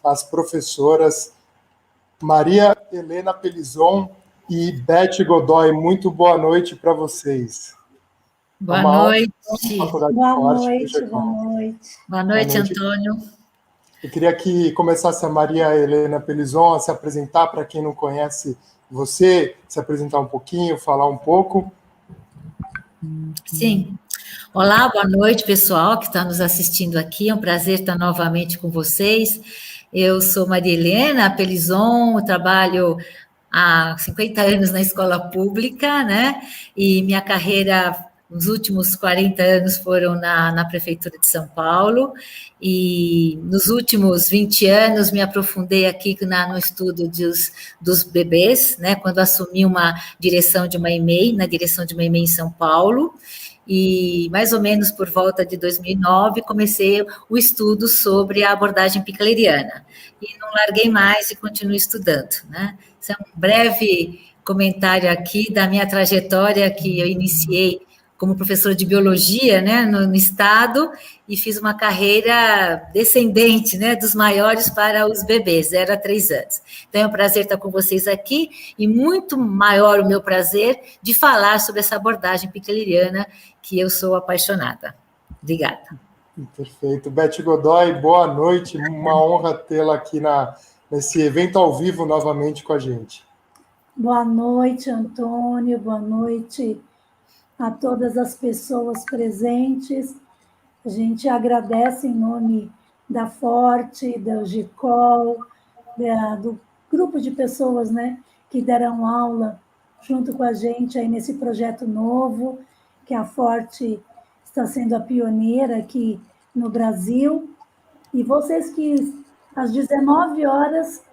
as professoras Maria Helena Pelizon e Beth Godoy. Muito boa noite para vocês. Boa noite. Boa noite, Antônio. Eu queria que começasse a Maria Helena Pelizon a se apresentar para quem não conhece você, se apresentar um pouquinho, falar um pouco. Sim. Olá, boa noite, pessoal que está nos assistindo aqui. É um prazer estar novamente com vocês. Eu sou Maria Helena Pelizon, trabalho há 50 anos na escola pública, né? E minha carreira, os últimos 40 anos foram na Prefeitura de São Paulo, e nos últimos 20 anos me aprofundei aqui no estudo dos bebês, né? Quando assumi uma direção de uma EMEI, na direção de uma EMEI em São Paulo, e mais ou menos por volta de 2009 comecei o estudo sobre a abordagem picleriana, e não larguei mais e continuo estudando, né? Isso é um breve comentário aqui da minha trajetória, que eu iniciei como professora de biologia, né, no estado, e fiz uma carreira descendente, né, dos maiores para os bebês, 0 a 3 anos. Então é um prazer estar com vocês aqui, e muito maior o meu prazer de falar sobre essa abordagem picleriana, que eu sou apaixonada. Obrigada. Perfeito. Beth Godoy, boa noite, uma honra tê-la aqui nesse evento ao vivo novamente com a gente. Boa noite, Antônio, boa noite a todas as pessoas presentes. A gente agradece em nome da Forte, da GICOL, do grupo de pessoas, né, que deram aula junto com a gente aí nesse projeto novo, que a Forte está sendo a pioneira aqui no Brasil. E vocês que às 19 horas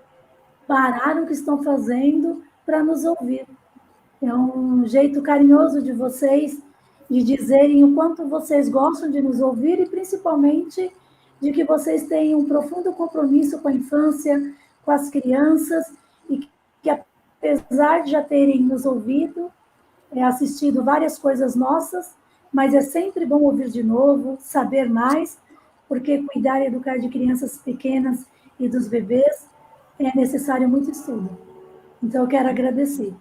pararam o que estão fazendo para nos ouvir. É um jeito carinhoso de vocês de dizerem o quanto vocês gostam de nos ouvir e, principalmente, de que vocês têm um profundo compromisso com a infância, com as crianças, e que, apesar de já terem nos ouvido, assistido várias coisas nossas, mas é sempre bom ouvir de novo, saber mais, porque cuidar e educar de crianças pequenas e dos bebês é necessário muito estudo. Então, eu quero agradecer.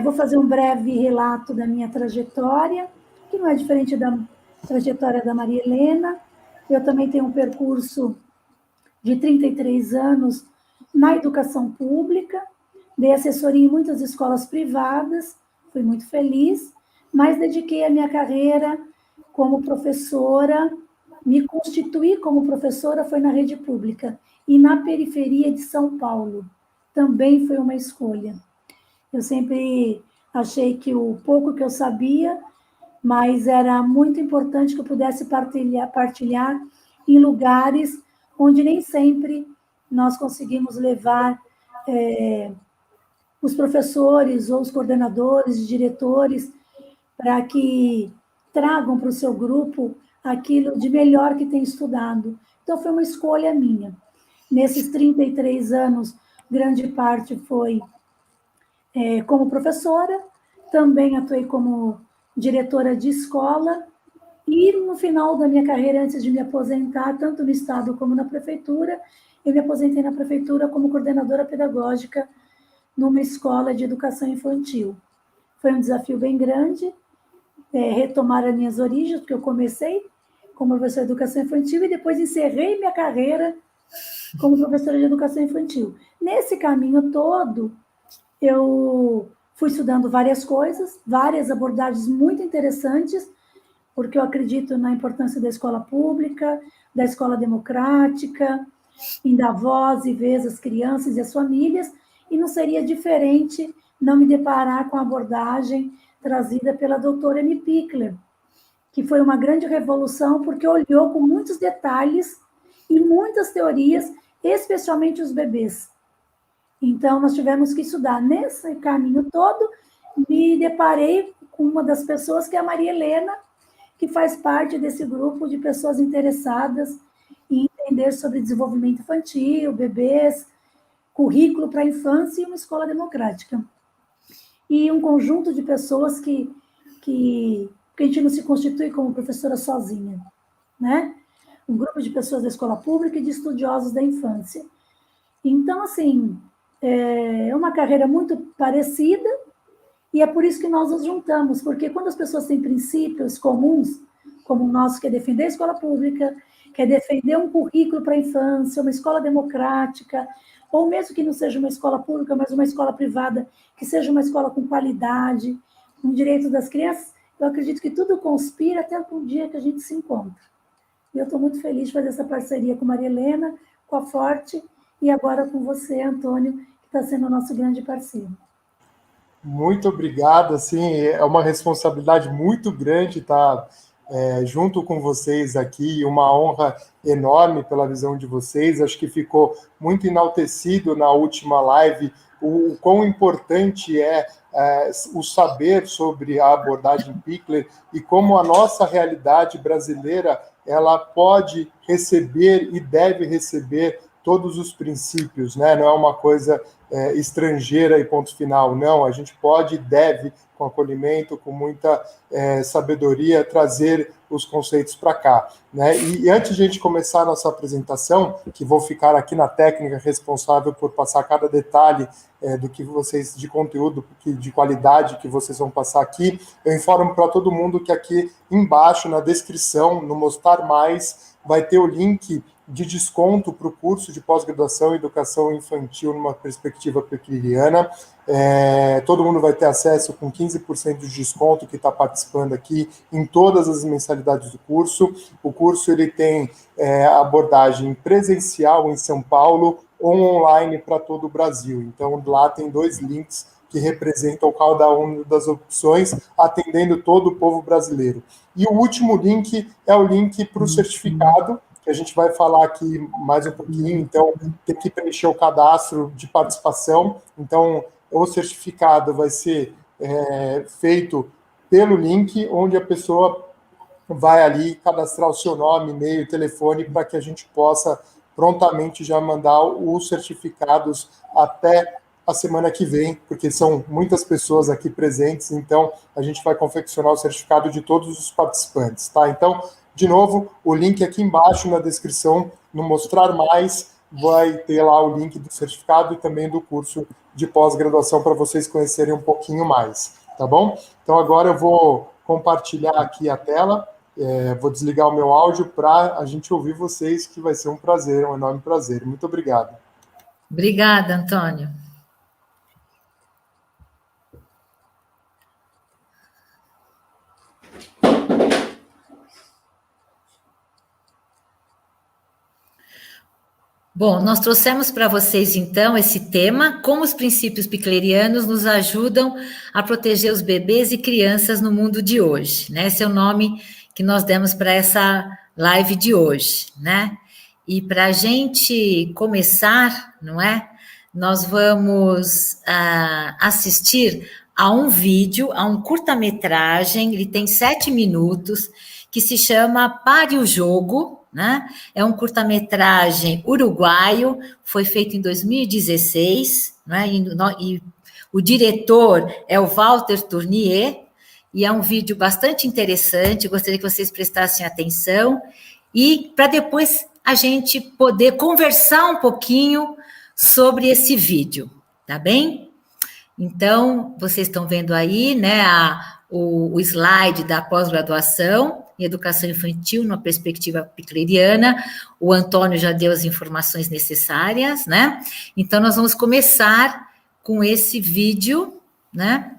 Vou fazer um breve relato da minha trajetória, que não é diferente da trajetória da Maria Helena. Eu também tenho um percurso de 33 anos na educação pública, dei assessoria em muitas escolas privadas, fui muito feliz, mas dediquei a minha carreira como professora, me constituí como professora foi na rede pública e na periferia de São Paulo. Também foi uma escolha. Eu sempre achei que o pouco que eu sabia, mas era muito importante que eu pudesse partilhar em lugares onde nem sempre nós conseguimos levar os professores ou os coordenadores, diretores, para que tragam para o seu grupo aquilo de melhor que tem estudado. Então, foi uma escolha minha. Nesses 33 anos, grande parte foi como professora, também atuei como diretora de escola, e no final da minha carreira, antes de me aposentar, tanto no Estado como na Prefeitura, eu me aposentei na Prefeitura como coordenadora pedagógica numa escola de educação infantil. Foi um desafio bem grande, retomar as minhas origens, porque eu comecei como professora de educação infantil e depois encerrei minha carreira como professora de educação infantil. Nesse caminho todo, eu fui estudando várias coisas, várias abordagens muito interessantes, porque eu acredito na importância da escola pública, da escola democrática, em dar voz e vez às crianças e às famílias, e não seria diferente não me deparar com a abordagem trazida pela doutora Amy Pickler, que foi uma grande revolução, porque olhou com muitos detalhes e muitas teorias, especialmente os bebês. Então, nós tivemos que estudar. Nesse caminho todo, me deparei com uma das pessoas, que é a Maria Helena, que faz parte desse grupo de pessoas interessadas em entender sobre desenvolvimento infantil, bebês, currículo para a infância e uma escola democrática. E um conjunto de pessoas que a gente não se constitui como professora sozinha, né? Um grupo de pessoas da escola pública e de estudiosos da infância. Então, assim, é uma carreira muito parecida, e é por isso que nós nos juntamos, porque quando as pessoas têm princípios comuns, como o nosso, que é defender a escola pública, que é defender um currículo para a infância, uma escola democrática, ou mesmo que não seja uma escola pública, mas uma escola privada, que seja uma escola com qualidade, com direitos das crianças, eu acredito que tudo conspira até o dia que a gente se encontra. E eu estou muito feliz de fazer essa parceria com Maria Helena, com a Forte, e agora com você, Antônio, que está sendo o nosso grande parceiro. Muito obrigado, assim, é uma responsabilidade muito grande estar junto com vocês aqui, uma honra enorme pela visão de vocês. Acho que ficou muito enaltecido na última live o quão importante o saber sobre a abordagem Pickler e como a nossa realidade brasileira ela pode receber e deve receber todos os princípios, né? Não é uma coisa estrangeira e ponto final. Não, a gente pode e deve, com acolhimento, com muita sabedoria, trazer os conceitos para cá. Né? E antes de a gente começar a nossa apresentação, que vou ficar aqui na técnica responsável por passar cada detalhe do que vocês, de conteúdo, de qualidade que vocês vão passar aqui, eu informo para todo mundo que aqui embaixo, na descrição, no Mostrar Mais, vai ter o link de desconto para o curso de pós-graduação em educação infantil numa perspectiva pequeniana. Todo mundo vai ter acesso com 15% de desconto que está participando aqui em todas as mensalidades do curso. O curso ele tem abordagem presencial em São Paulo ou online para todo o Brasil. Então, lá tem 2 links que representam cada uma das opções, atendendo todo o povo brasileiro. E o último link é o link para o certificado, que a gente vai falar aqui mais um pouquinho, então tem que preencher o cadastro de participação. Então, o certificado vai ser feito pelo link, onde a pessoa vai ali cadastrar o seu nome, e-mail, telefone, para que a gente possa prontamente já mandar os certificados até a semana que vem, porque são muitas pessoas aqui presentes, então a gente vai confeccionar o certificado de todos os participantes, tá? Então, de novo, o link aqui embaixo na descrição, no Mostrar Mais, vai ter lá o link do certificado e também do curso de pós-graduação para vocês conhecerem um pouquinho mais, tá bom? Então, agora eu vou compartilhar aqui a tela, vou desligar o meu áudio para a gente ouvir vocês, que vai ser um prazer, um enorme prazer. Muito obrigado. Obrigada, Antônio. Bom, nós trouxemos para vocês, então, esse tema, como os princípios piclerianos nos ajudam a proteger os bebês e crianças no mundo de hoje, né? Esse é o nome que nós demos para essa live de hoje, né? E para a gente começar, não é? Nós vamos assistir a um vídeo, a um curta-metragem, ele tem 7 minutos, que se chama Pare o Jogo, né? É um curta-metragem uruguaio, foi feito em 2016, né? E o diretor é o Walter Tournier, e é um vídeo bastante interessante, gostaria que vocês prestassem atenção, e para depois a gente poder conversar um pouquinho sobre esse vídeo, tá bem? Então, vocês estão vendo aí, né, o slide da pós-graduação em educação infantil, numa perspectiva picleriana. O Antônio já deu as informações necessárias, né? Então, nós vamos começar com esse vídeo, né,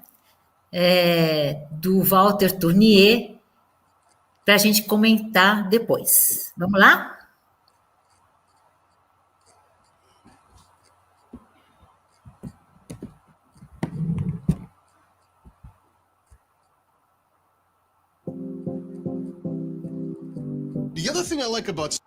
do Walter Tournier, para a gente comentar depois. Vamos lá? The other thing I like about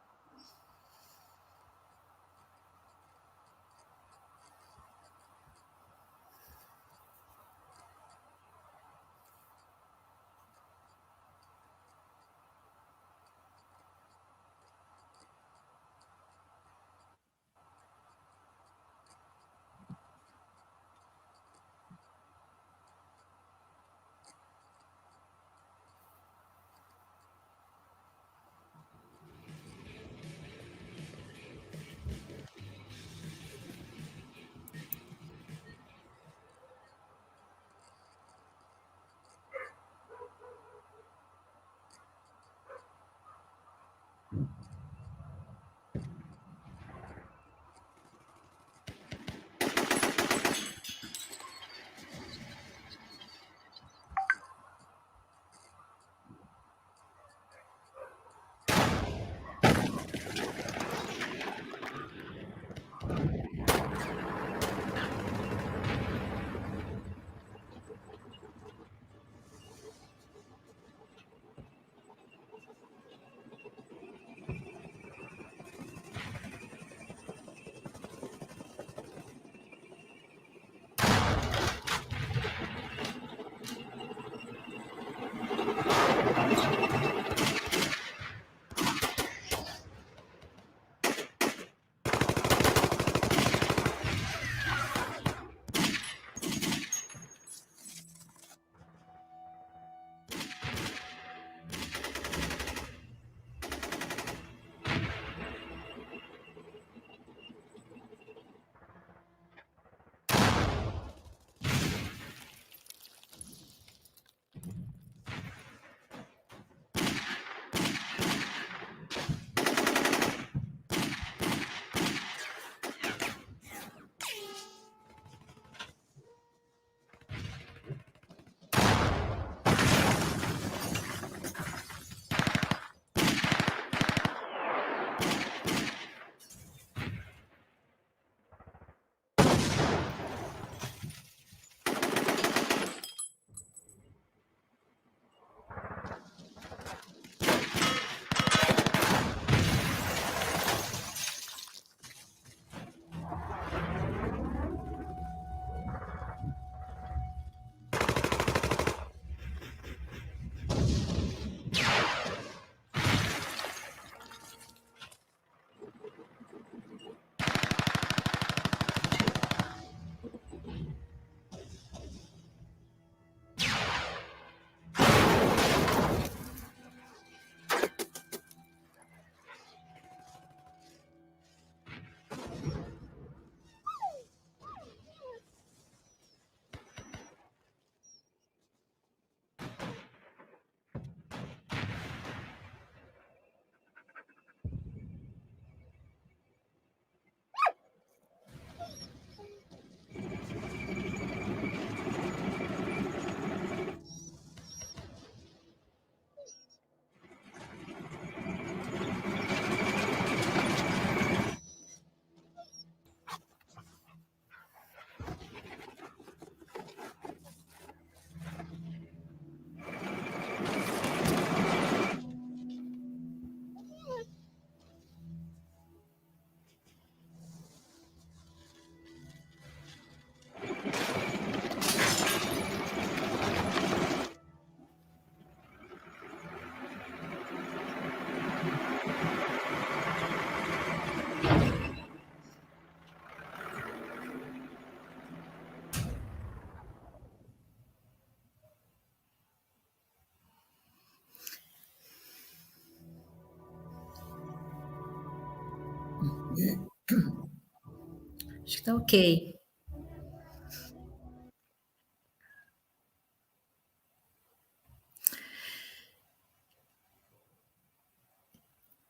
Acho que está ok.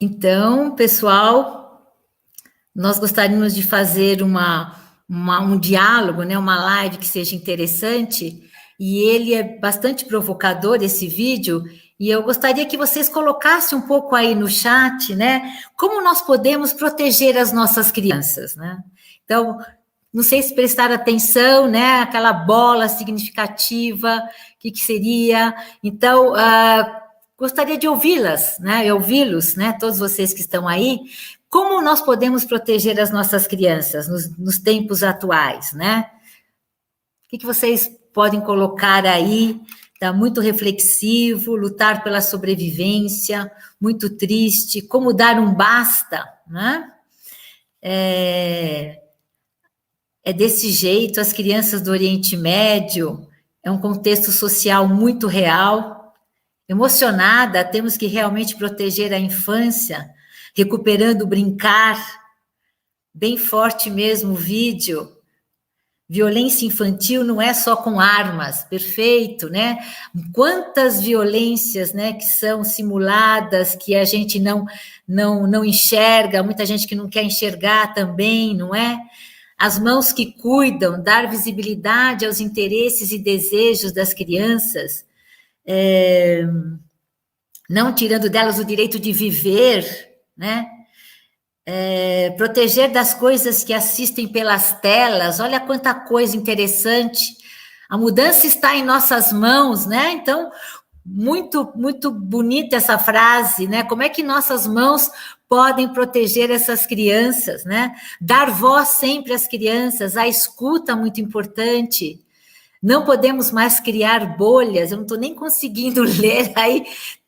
Então, pessoal, nós gostaríamos de fazer um diálogo, né, uma live que seja interessante, e ele é bastante provocador, esse vídeo, e eu gostaria que vocês colocassem um pouco aí no chat, né, como nós podemos proteger as nossas crianças, né? Então, não sei se prestar atenção, né, aquela bola significativa, o que seria. Então, gostaria de ouvi-las, né, ouvi-los, né, todos vocês que estão aí, como nós podemos proteger as nossas crianças nos tempos atuais, né? O que vocês podem colocar aí? Está muito reflexivo, lutar pela sobrevivência, muito triste, como dar um basta, né? É desse jeito, as crianças do Oriente Médio, é um contexto social muito real. Emocionada, temos que realmente proteger a infância, recuperando o brincar, bem forte mesmo o vídeo. Violência infantil não é só com armas, perfeito, né? Quantas violências, né, que são simuladas, que a gente não enxerga, muita gente que não quer enxergar também, não é? As mãos que cuidam, dar visibilidade aos interesses e desejos das crianças, não tirando delas o direito de viver, né? proteger das coisas que assistem pelas telas, olha quanta coisa interessante. A mudança está em nossas mãos, né? Então, muito, muito bonita essa frase, né? Como é que nossas mãos podem proteger essas crianças, né? Dar voz sempre às crianças, a escuta muito importante. Não podemos mais criar bolhas, eu não estou nem conseguindo ler aí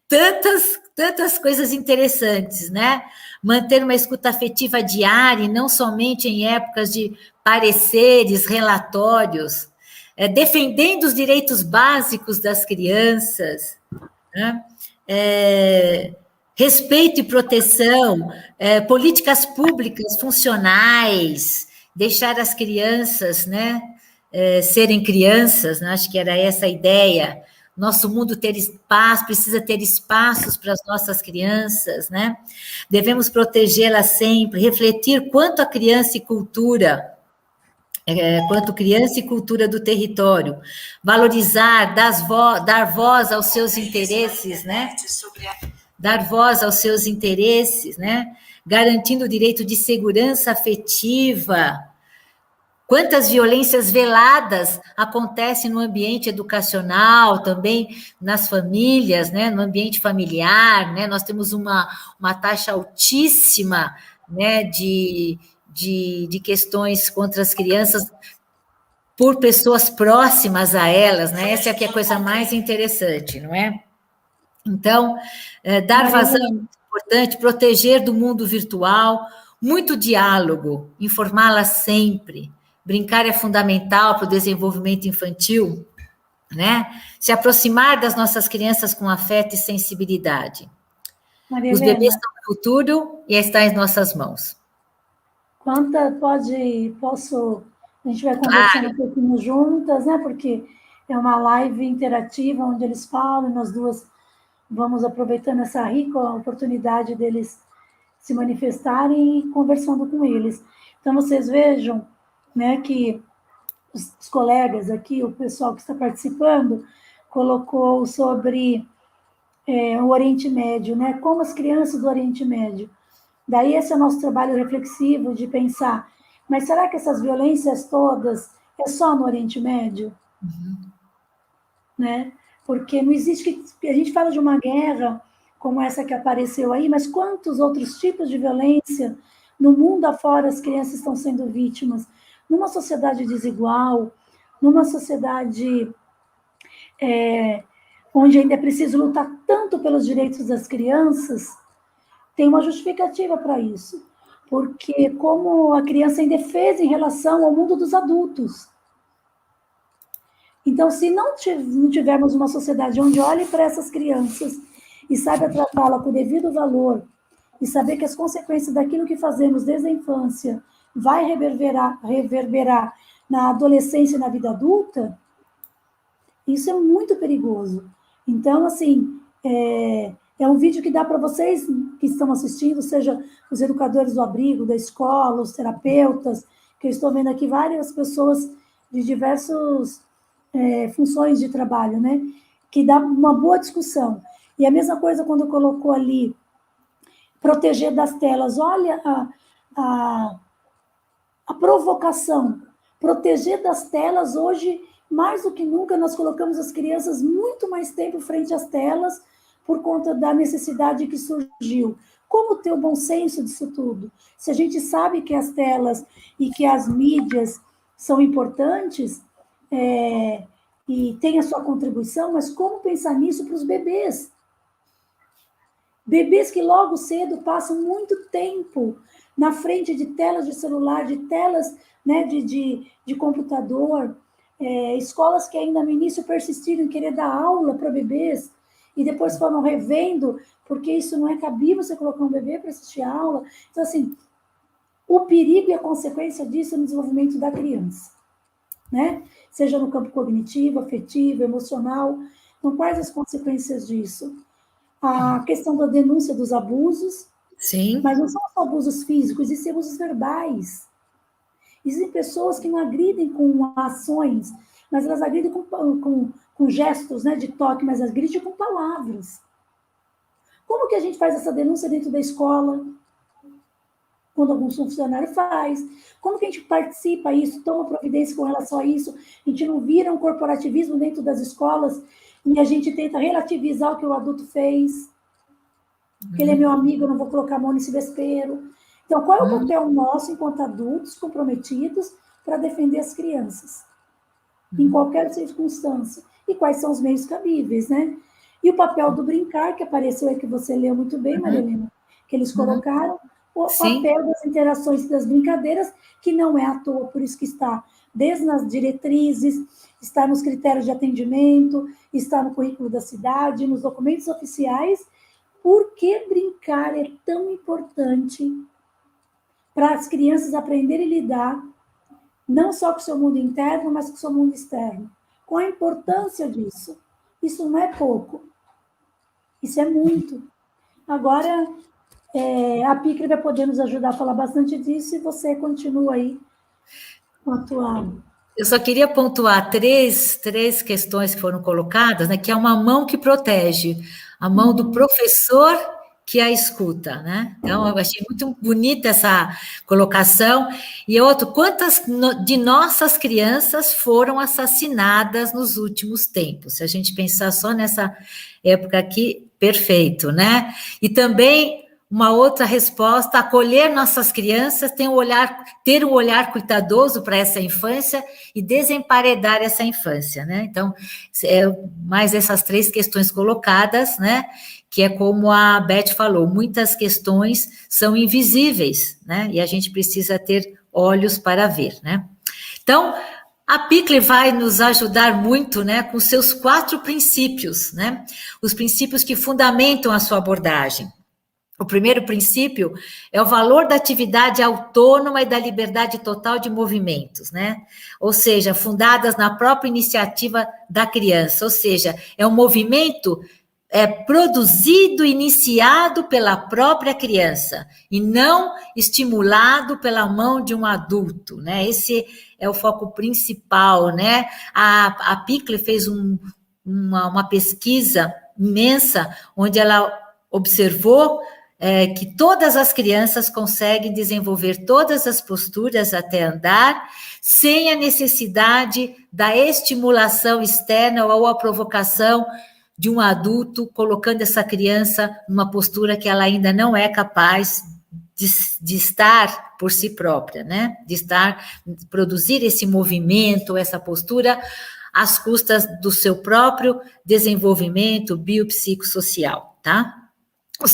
tantas coisas interessantes, né? Manter uma escuta afetiva diária, e não somente em épocas de pareceres, relatórios, defendendo os direitos básicos das crianças, né? Respeito e proteção, políticas públicas funcionais, deixar as crianças, né, serem crianças, né? Acho que era essa a ideia. Nosso mundo ter espaço, precisa ter espaços para as nossas crianças, né? Devemos protegê-las sempre, refletir quanto a criança e cultura, quanto criança e cultura do território, valorizar, dar voz aos seus interesses, né? Dar voz aos seus interesses, né? Garantindo o direito de segurança afetiva. Quantas violências veladas acontecem no ambiente educacional, também nas famílias, né? No ambiente familiar, né? Nós temos uma taxa altíssima, né? De questões contra as crianças por pessoas próximas a elas, né? Essa é que é a coisa mais interessante, não é? Então, dar vazão é muito importante, proteger do mundo virtual, muito diálogo, informá-la sempre. Brincar é fundamental para o desenvolvimento infantil, né? Se aproximar das nossas crianças com afeto e sensibilidade. Maria Os Helena, bebês são o futuro e está em nossas mãos. a gente vai conversando um pouquinho juntas, né? Porque é uma live interativa onde eles falam, nós duas vamos aproveitando essa rica oportunidade deles se manifestarem e conversando com eles. Então, vocês vejam, né, que os colegas aqui, o pessoal que está participando, colocou sobre o Oriente Médio, né, como as crianças do Oriente Médio. Daí esse é o nosso trabalho reflexivo de pensar, mas será que essas violências todas é só no Oriente Médio? Né? Porque não existe... A gente fala de uma guerra como essa que apareceu aí, mas quantos outros tipos de violência no mundo afora as crianças estão sendo vítimas? Numa sociedade desigual, numa sociedade onde ainda é preciso lutar tanto pelos direitos das crianças, tem uma justificativa para isso. Porque como a criança é indefesa em relação ao mundo dos adultos. Então, se não tivermos uma sociedade onde olhe para essas crianças e saiba tratá-la com o devido valor, e saber que as consequências daquilo que fazemos desde a infância vai reverberar na adolescência e na vida adulta, isso é muito perigoso. Então, assim, é um vídeo que dá para vocês que estão assistindo, seja os educadores do abrigo, da escola, os terapeutas, que eu estou vendo aqui várias pessoas de diversos funções de trabalho, né? Que dá uma boa discussão. E a mesma coisa quando colocou ali proteger das telas. Olha a provocação. Proteger das telas, hoje, mais do que nunca, nós colocamos as crianças muito mais tempo frente às telas por conta da necessidade que surgiu. Como ter o bom senso disso tudo? Se a gente sabe que as telas e que as mídias são importantes, e tem a sua contribuição, mas como pensar nisso para os bebês? Bebês que logo cedo passam muito tempo na frente de telas de celular, de telas, né, de computador, escolas que ainda no início persistiram em querer dar aula para bebês, e depois foram revendo, porque isso não é cabível você colocar um bebê para assistir aula. Então, assim, o perigo e a consequência disso é no desenvolvimento da criança, né? Seja no campo cognitivo, afetivo, emocional. Então, quais as consequências disso? A questão da denúncia dos abusos. Sim. Mas não são só abusos físicos, existem abusos verbais. Existem pessoas que não agridem com ações, mas elas agridem com gestos, né, de toque, mas agridem com palavras. Como que a gente faz essa denúncia dentro da escola? quando algum funcionário faz. Como que a gente participa isso, toma providência com relação a isso? A gente não vira um corporativismo dentro das escolas e a gente tenta relativizar o que o adulto fez. Porque ele é meu amigo, eu não vou colocar a mão nesse vespeiro. Então, qual é o papel nosso, enquanto adultos comprometidos, para defender as crianças? Em qualquer circunstância. E quais são os meios cabíveis, né? E o papel do brincar, que apareceu aí, que você leu muito bem, Maria Helena, que eles colocaram, o papel das interações e das brincadeiras, que não é à toa, por isso que está desde nas diretrizes, está nos critérios de atendimento, está no currículo da cidade, nos documentos oficiais. Por que brincar é tão importante para as crianças aprenderem a lidar não só com o seu mundo interno, mas com o seu mundo externo? Qual a importância disso? Isso não é pouco. Isso é muito. Agora, a Picre vai poder nos ajudar a falar bastante disso e você continua aí com a tua... Eu só queria pontuar três questões que foram colocadas, né? Que é uma mão que protege, a mão do professor que a escuta, né? Então, eu achei muito bonita essa colocação. E outro, quantas de nossas crianças foram assassinadas nos últimos tempos? Se a gente pensar só nessa época aqui, perfeito, né? E também uma outra resposta, acolher nossas crianças, ter um olhar cuidadoso para essa infância e desemparedar essa infância, né? Então, mais essas três questões colocadas, né? Que é como a Beth falou, muitas questões são invisíveis, né? E a gente precisa ter olhos para ver, né? Então, a Picler vai nos ajudar muito, né, com seus 4 princípios, né? Os princípios que fundamentam a sua abordagem. O primeiro princípio é o valor da atividade autônoma e da liberdade total de movimentos, né? Ou seja, fundadas na própria iniciativa da criança, ou seja, é um movimento produzido, iniciado pela própria criança e não estimulado pela mão de um adulto, né? Esse é o foco principal, né? A Picler fez uma pesquisa imensa onde ela observou que todas as crianças conseguem desenvolver todas as posturas até andar, sem a necessidade da estimulação externa ou a provocação de um adulto, colocando essa criança numa postura que ela ainda não é capaz de estar por si própria, né? Produzir esse movimento, essa postura, às custas do seu próprio desenvolvimento biopsicossocial, tá? O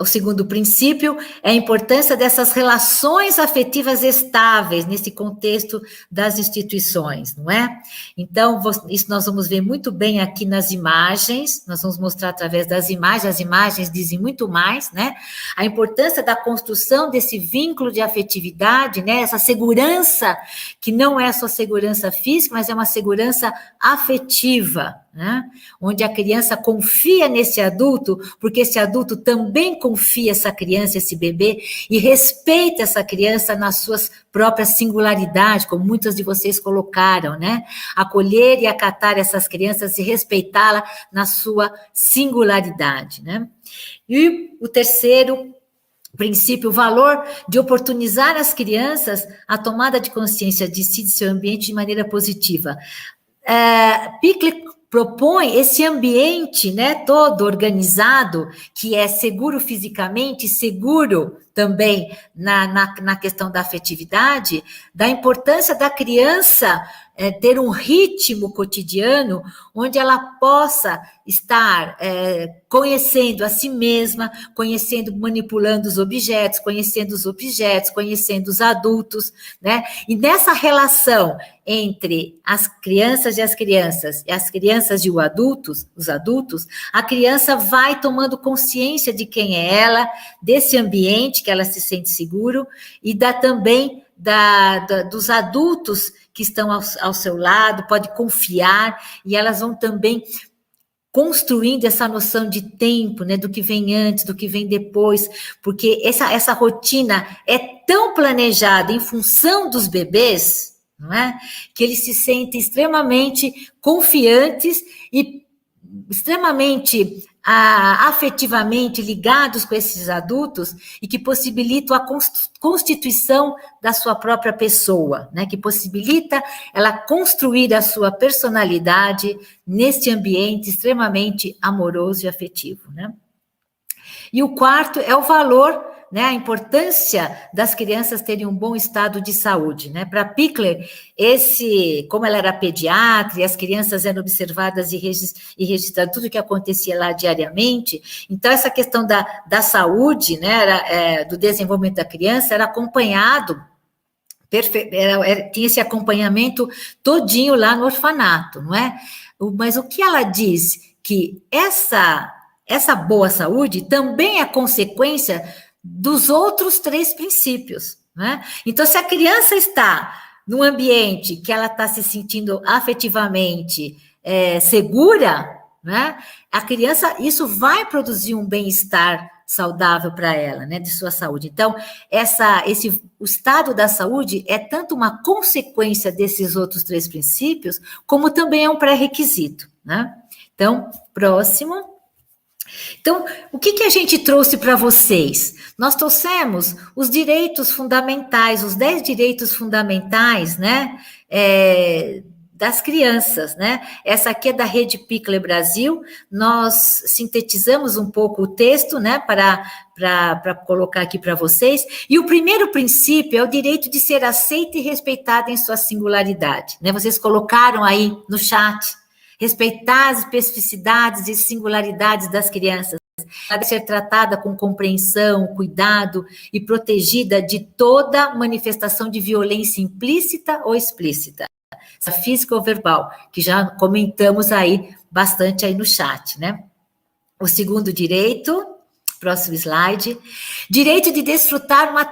segundo princípio é a importância dessas relações afetivas estáveis nesse contexto das instituições, não é? Então, isso nós vamos ver muito bem aqui nas imagens, nós vamos mostrar através das imagens, as imagens dizem muito mais, né? A importância da construção desse vínculo de afetividade, né? Essa segurança, que não é só segurança física, mas é uma segurança afetiva, né? Onde a criança confia nesse adulto, porque esse adulto também confia essa criança, esse bebê, e respeita essa criança nas suas próprias singularidades, como muitas de vocês colocaram, né? Acolher e acatar essas crianças e respeitá-la na sua singularidade, né? E o terceiro princípio, o valor de oportunizar as crianças a tomada de consciência de si, de seu ambiente, de maneira positiva. Picler propõe esse ambiente, né, todo organizado, que é seguro fisicamente, seguro também na questão da afetividade, da importância da criança ter um ritmo cotidiano onde ela possa estar conhecendo a si mesma, conhecendo, manipulando os objetos, conhecendo os adultos, né? E nessa relação entre as crianças e as crianças e os adultos, a criança vai tomando consciência de quem é ela, desse ambiente que ela se sente seguro e também dos adultos que estão ao seu lado, pode confiar, e elas vão também construindo essa noção de tempo, né, do que vem antes, do que vem depois, porque essa rotina é tão planejada em função dos bebês, não é? Que eles se sentem extremamente confiantes e extremamente afetivamente ligados com esses adultos e que possibilitam a constituição da sua própria pessoa, né? Que possibilita ela construir a sua personalidade neste ambiente extremamente amoroso e afetivo, né? E o quarto é o valor, né, a importância das crianças terem um bom estado de saúde, né? Para Pickler, como ela era pediatra e as crianças eram observadas e registradas tudo o que acontecia lá diariamente, então essa questão da saúde, né, do desenvolvimento da criança era acompanhado, tinha esse acompanhamento todinho lá no orfanato, não é? Mas o que ela diz? Que essa boa saúde também é consequência dos outros 3 princípios, né? Então, se a criança está num ambiente que ela está se sentindo afetivamente segura, né? A criança, isso vai produzir um bem-estar saudável para ela, né? De sua saúde. Então, o estado da saúde é tanto uma consequência desses outros 3 princípios, como também é um pré-requisito, né? Então, próximo. Então, o que a gente trouxe para vocês? Nós trouxemos os direitos fundamentais, os 10 direitos fundamentais, né, das crianças, né? Essa aqui é da Rede Pickler Brasil. Nós sintetizamos um pouco o texto, né, para colocar aqui para vocês. E o primeiro princípio é o direito de ser aceita e respeitada em sua singularidade, né? Vocês colocaram aí no chat. Respeitar as especificidades e singularidades das crianças, ela deve ser tratada com compreensão, cuidado e protegida de toda manifestação de violência implícita ou explícita, física ou verbal, que já comentamos aí bastante aí no chat, né? O segundo direito, próximo slide, direito de desfrutar uma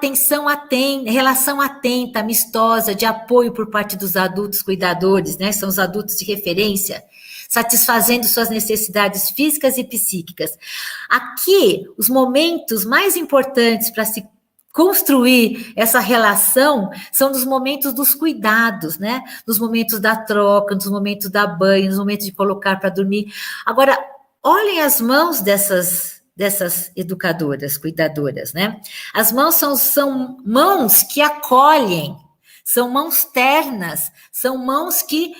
relação atenta, amistosa, de apoio por parte dos adultos cuidadores, né? São os adultos de referência, satisfazendo suas necessidades físicas e psíquicas. Aqui, os momentos mais importantes para se construir essa relação são nos momentos dos cuidados, né? Nos momentos da troca, nos momentos da banho, nos momentos de colocar para dormir. Agora, olhem as mãos dessas educadoras, cuidadoras, né? As mãos são mãos que acolhem, são mãos ternas, são mãos que,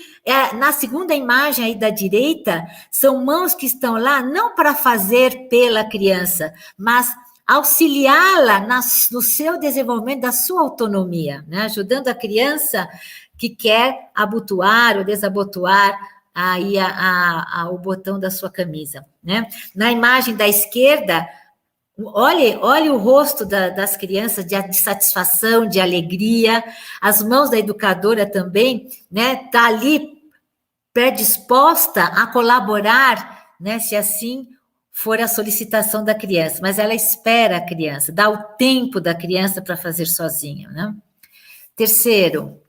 na segunda imagem aí da direita, são mãos que estão lá não para fazer pela criança, mas auxiliá-la no seu desenvolvimento da sua autonomia, né? Ajudando a criança que quer abotoar ou desabotoar aí o botão da sua camisa, né? Na imagem da esquerda, olhe o rosto das crianças de satisfação, de alegria, as mãos da educadora também, né? Tá ali predisposta a colaborar, né? Se assim for a solicitação da criança, mas ela espera a criança, dá o tempo da criança para fazer sozinha, né? Terceiro,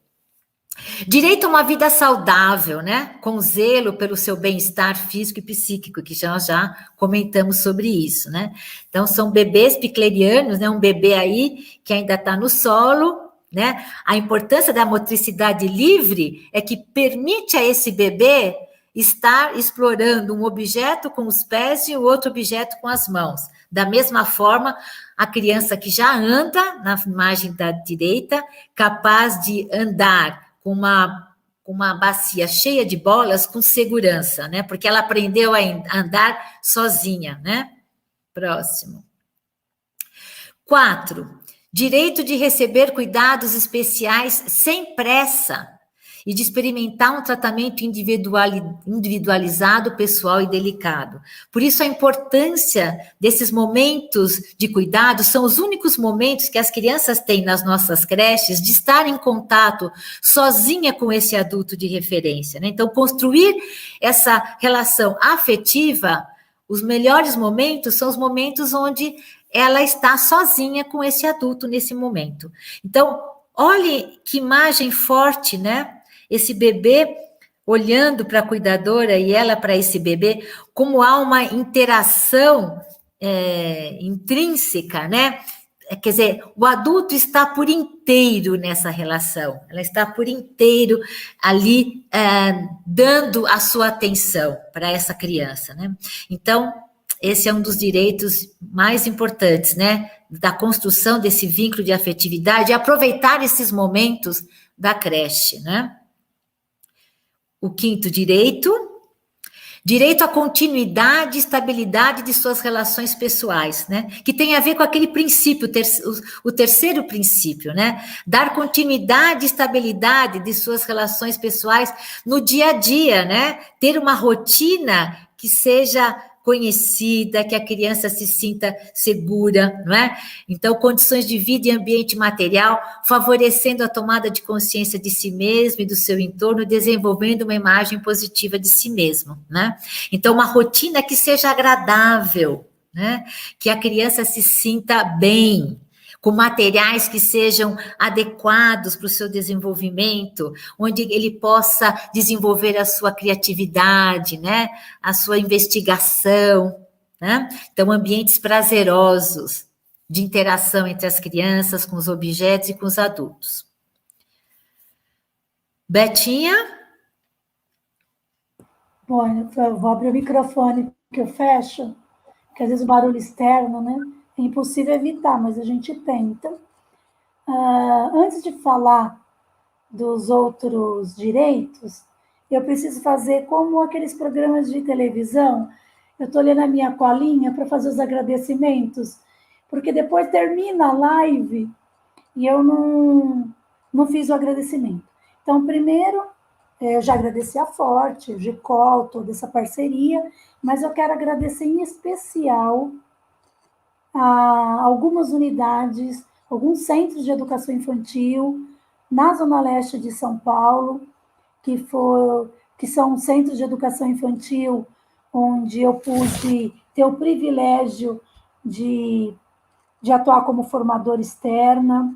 direito a uma vida saudável, né? Com zelo pelo seu bem-estar físico e psíquico, que já comentamos sobre isso, né? Então, são bebês piclerianos, né? Um bebê aí que ainda está no solo, né? A importância da motricidade livre é que permite a esse bebê estar explorando um objeto com os pés e o outro objeto com as mãos. Da mesma forma, a criança que já anda, na imagem da direita, capaz de andar com uma bacia cheia de bolas com segurança, né? Porque ela aprendeu a andar sozinha, né? Próximo. 4. Direito de receber cuidados especiais sem pressa e de experimentar um tratamento individualizado, pessoal e delicado. Por isso, a importância desses momentos de cuidado são os únicos momentos que as crianças têm nas nossas creches de estar em contato sozinha com esse adulto de referência, né? Então, construir essa relação afetiva, os melhores momentos são os momentos onde ela está sozinha com esse adulto nesse momento. Então, olhe que imagem forte, né? Esse bebê olhando para a cuidadora e ela para esse bebê, como há uma interação intrínseca, né? Quer dizer, o adulto está por inteiro nessa relação, ela está por inteiro ali dando a sua atenção para essa criança, né? Então, esse é um dos direitos mais importantes, né? Da construção desse vínculo de afetividade, e aproveitar esses momentos da creche, né? O quinto direito à continuidade e estabilidade de suas relações pessoais, né? Que tem a ver com aquele princípio, o terceiro princípio, né? Dar continuidade e estabilidade de suas relações pessoais no dia a dia, né? Ter uma rotina que seja conhecida, que a criança se sinta segura, não é? Então, condições de vida e ambiente material, favorecendo a tomada de consciência de si mesmo e do seu entorno, desenvolvendo uma imagem positiva de si mesmo, né? Então, uma rotina que seja agradável, né? Que a criança se sinta bem, com materiais que sejam adequados para o seu desenvolvimento, onde ele possa desenvolver a sua criatividade, né? A sua investigação, né? Então, ambientes prazerosos de interação entre as crianças, com os objetos e com os adultos. Betinha? Bom, eu vou abrir o microfone que eu fecho, porque às vezes o barulho externo, né? É impossível evitar, mas a gente tenta. Antes de falar dos outros direitos, eu preciso fazer como aqueles programas de televisão. Eu estou lendo a minha colinha para fazer os agradecimentos, porque depois termina a live e eu não fiz o agradecimento. Então, primeiro, eu já agradeci a Forte, o GECOL, toda essa parceria, mas eu quero agradecer em especial a algumas unidades, alguns centros de educação infantil na Zona Leste de São Paulo, que são centros de educação infantil onde eu pude ter o privilégio de atuar como formadora externa,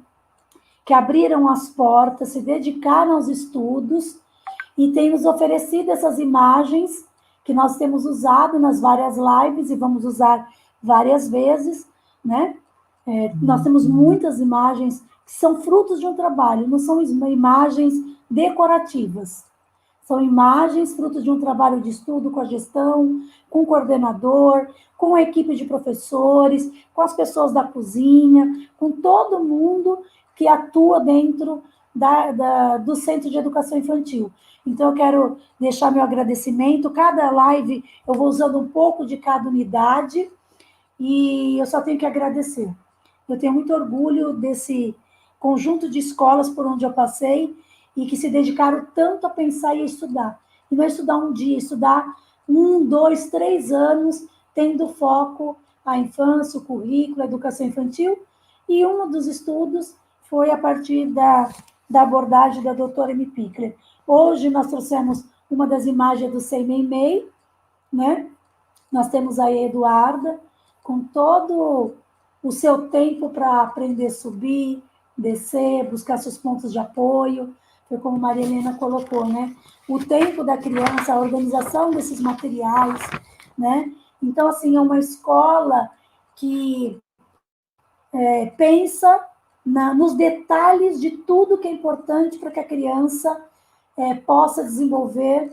que abriram as portas, se dedicaram aos estudos e têm nos oferecido essas imagens que nós temos usado nas várias lives e vamos usar várias vezes, né? Nós temos muitas imagens que são frutos de um trabalho, não são imagens decorativas, são imagens frutos de um trabalho de estudo com a gestão, com o coordenador, com a equipe de professores, com as pessoas da cozinha, com todo mundo que atua dentro do Centro de Educação Infantil. Então, eu quero deixar meu agradecimento. Cada live eu vou usando um pouco de cada unidade e eu só tenho que agradecer. Eu tenho muito orgulho desse conjunto de escolas por onde eu passei e que se dedicaram tanto a pensar e a estudar. E não é estudar um dia, estudar 1, 2, 3 anos, tendo foco a infância, o currículo, a educação infantil. E um dos estudos foi a partir da abordagem da doutora M. Pickler. Hoje nós trouxemos uma das imagens do Sei Mei, né? Nós temos a Eduarda, com todo o seu tempo para aprender a subir, descer, buscar seus pontos de apoio, foi como Maria Helena colocou, né? O tempo da criança, a organização desses materiais, né? Então, assim, é uma escola que pensa nos detalhes de tudo que é importante para que a criança possa desenvolver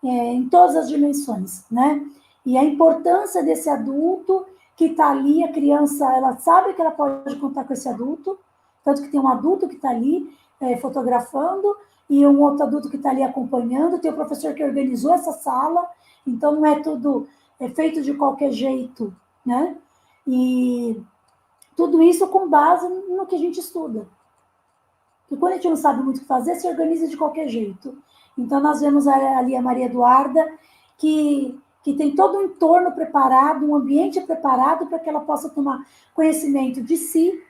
em todas as dimensões, né? E a importância desse adulto que está ali, a criança, ela sabe que ela pode contar com esse adulto, tanto que tem um adulto que está ali fotografando e um outro adulto que está ali acompanhando, tem o professor que organizou essa sala, então não é tudo feito de qualquer jeito, né? E tudo isso com base no que a gente estuda. Porque quando a gente não sabe muito o que fazer, se organiza de qualquer jeito. Então, nós vemos ali a Maria Eduarda, que tem todo um entorno preparado, um ambiente preparado para que ela possa tomar conhecimento de si,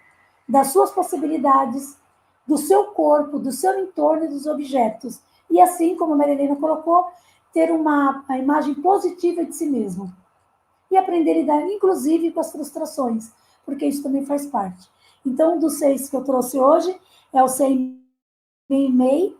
das suas possibilidades, do seu corpo, do seu entorno e dos objetos. E assim, como a Maria Helena colocou, ter uma imagem positiva de si mesmo. E aprender a lidar, inclusive, com as frustrações, porque isso também faz parte. Então, um dos 6 que eu trouxe hoje é o Sei Mei.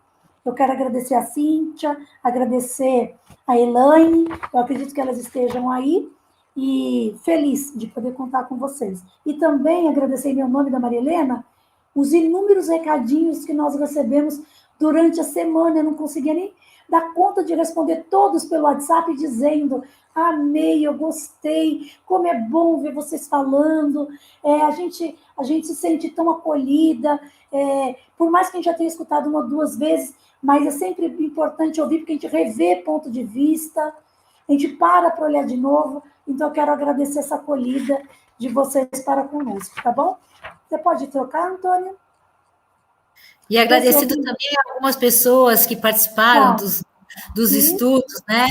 Eu quero agradecer a Cíntia, agradecer a Elaine, eu acredito que elas estejam aí, e feliz de poder contar com vocês. E também agradecer em meu nome da Maria Helena, os inúmeros recadinhos que nós recebemos durante a semana, eu não conseguia nem dar conta de responder todos pelo WhatsApp dizendo: amei, eu gostei, como é bom ver vocês falando, a gente se sente tão acolhida, por mais que a gente já tenha escutado uma ou duas vezes, mas é sempre importante ouvir, porque a gente revê ponto de vista, a gente para olhar de novo. Então, eu quero agradecer essa acolhida de vocês para conosco, tá bom? Você pode trocar, Antônio? E agradecido também a algumas pessoas que participaram dos estudos, né?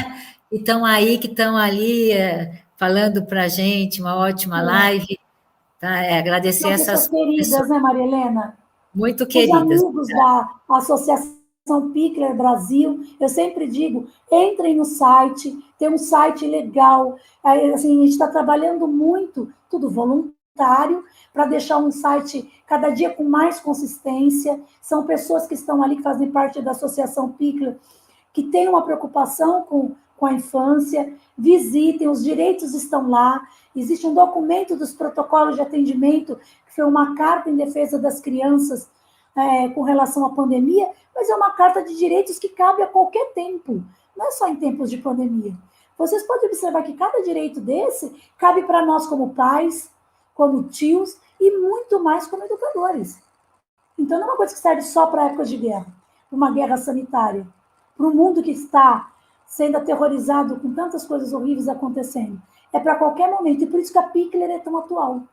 Que estão ali falando para a gente, uma ótima live. Tá? Agradecer São essas pessoas queridas, né, Maria Helena? Muito queridas. Os amigos da Associação Pickler Brasil, eu sempre digo, entrem no site, tem um site legal. Assim, a gente está trabalhando muito, tudo voluntário, para deixar um site cada dia com mais consistência. São pessoas que estão ali, que fazem parte da Associação Pickler, que têm uma preocupação com a infância. Visitem, os direitos estão lá. Existe um documento dos protocolos de atendimento, que foi uma carta em defesa das crianças com relação à pandemia, mas é uma carta de direitos que cabe a qualquer tempo, não é só em tempos de pandemia. Vocês podem observar que cada direito desse cabe para nós como pais, como tios e muito mais como educadores. Então, não é uma coisa que serve só para épocas de guerra, para uma guerra sanitária, para um mundo que está sendo aterrorizado com tantas coisas horríveis acontecendo. É para qualquer momento, e por isso que a Pickler é tão atual.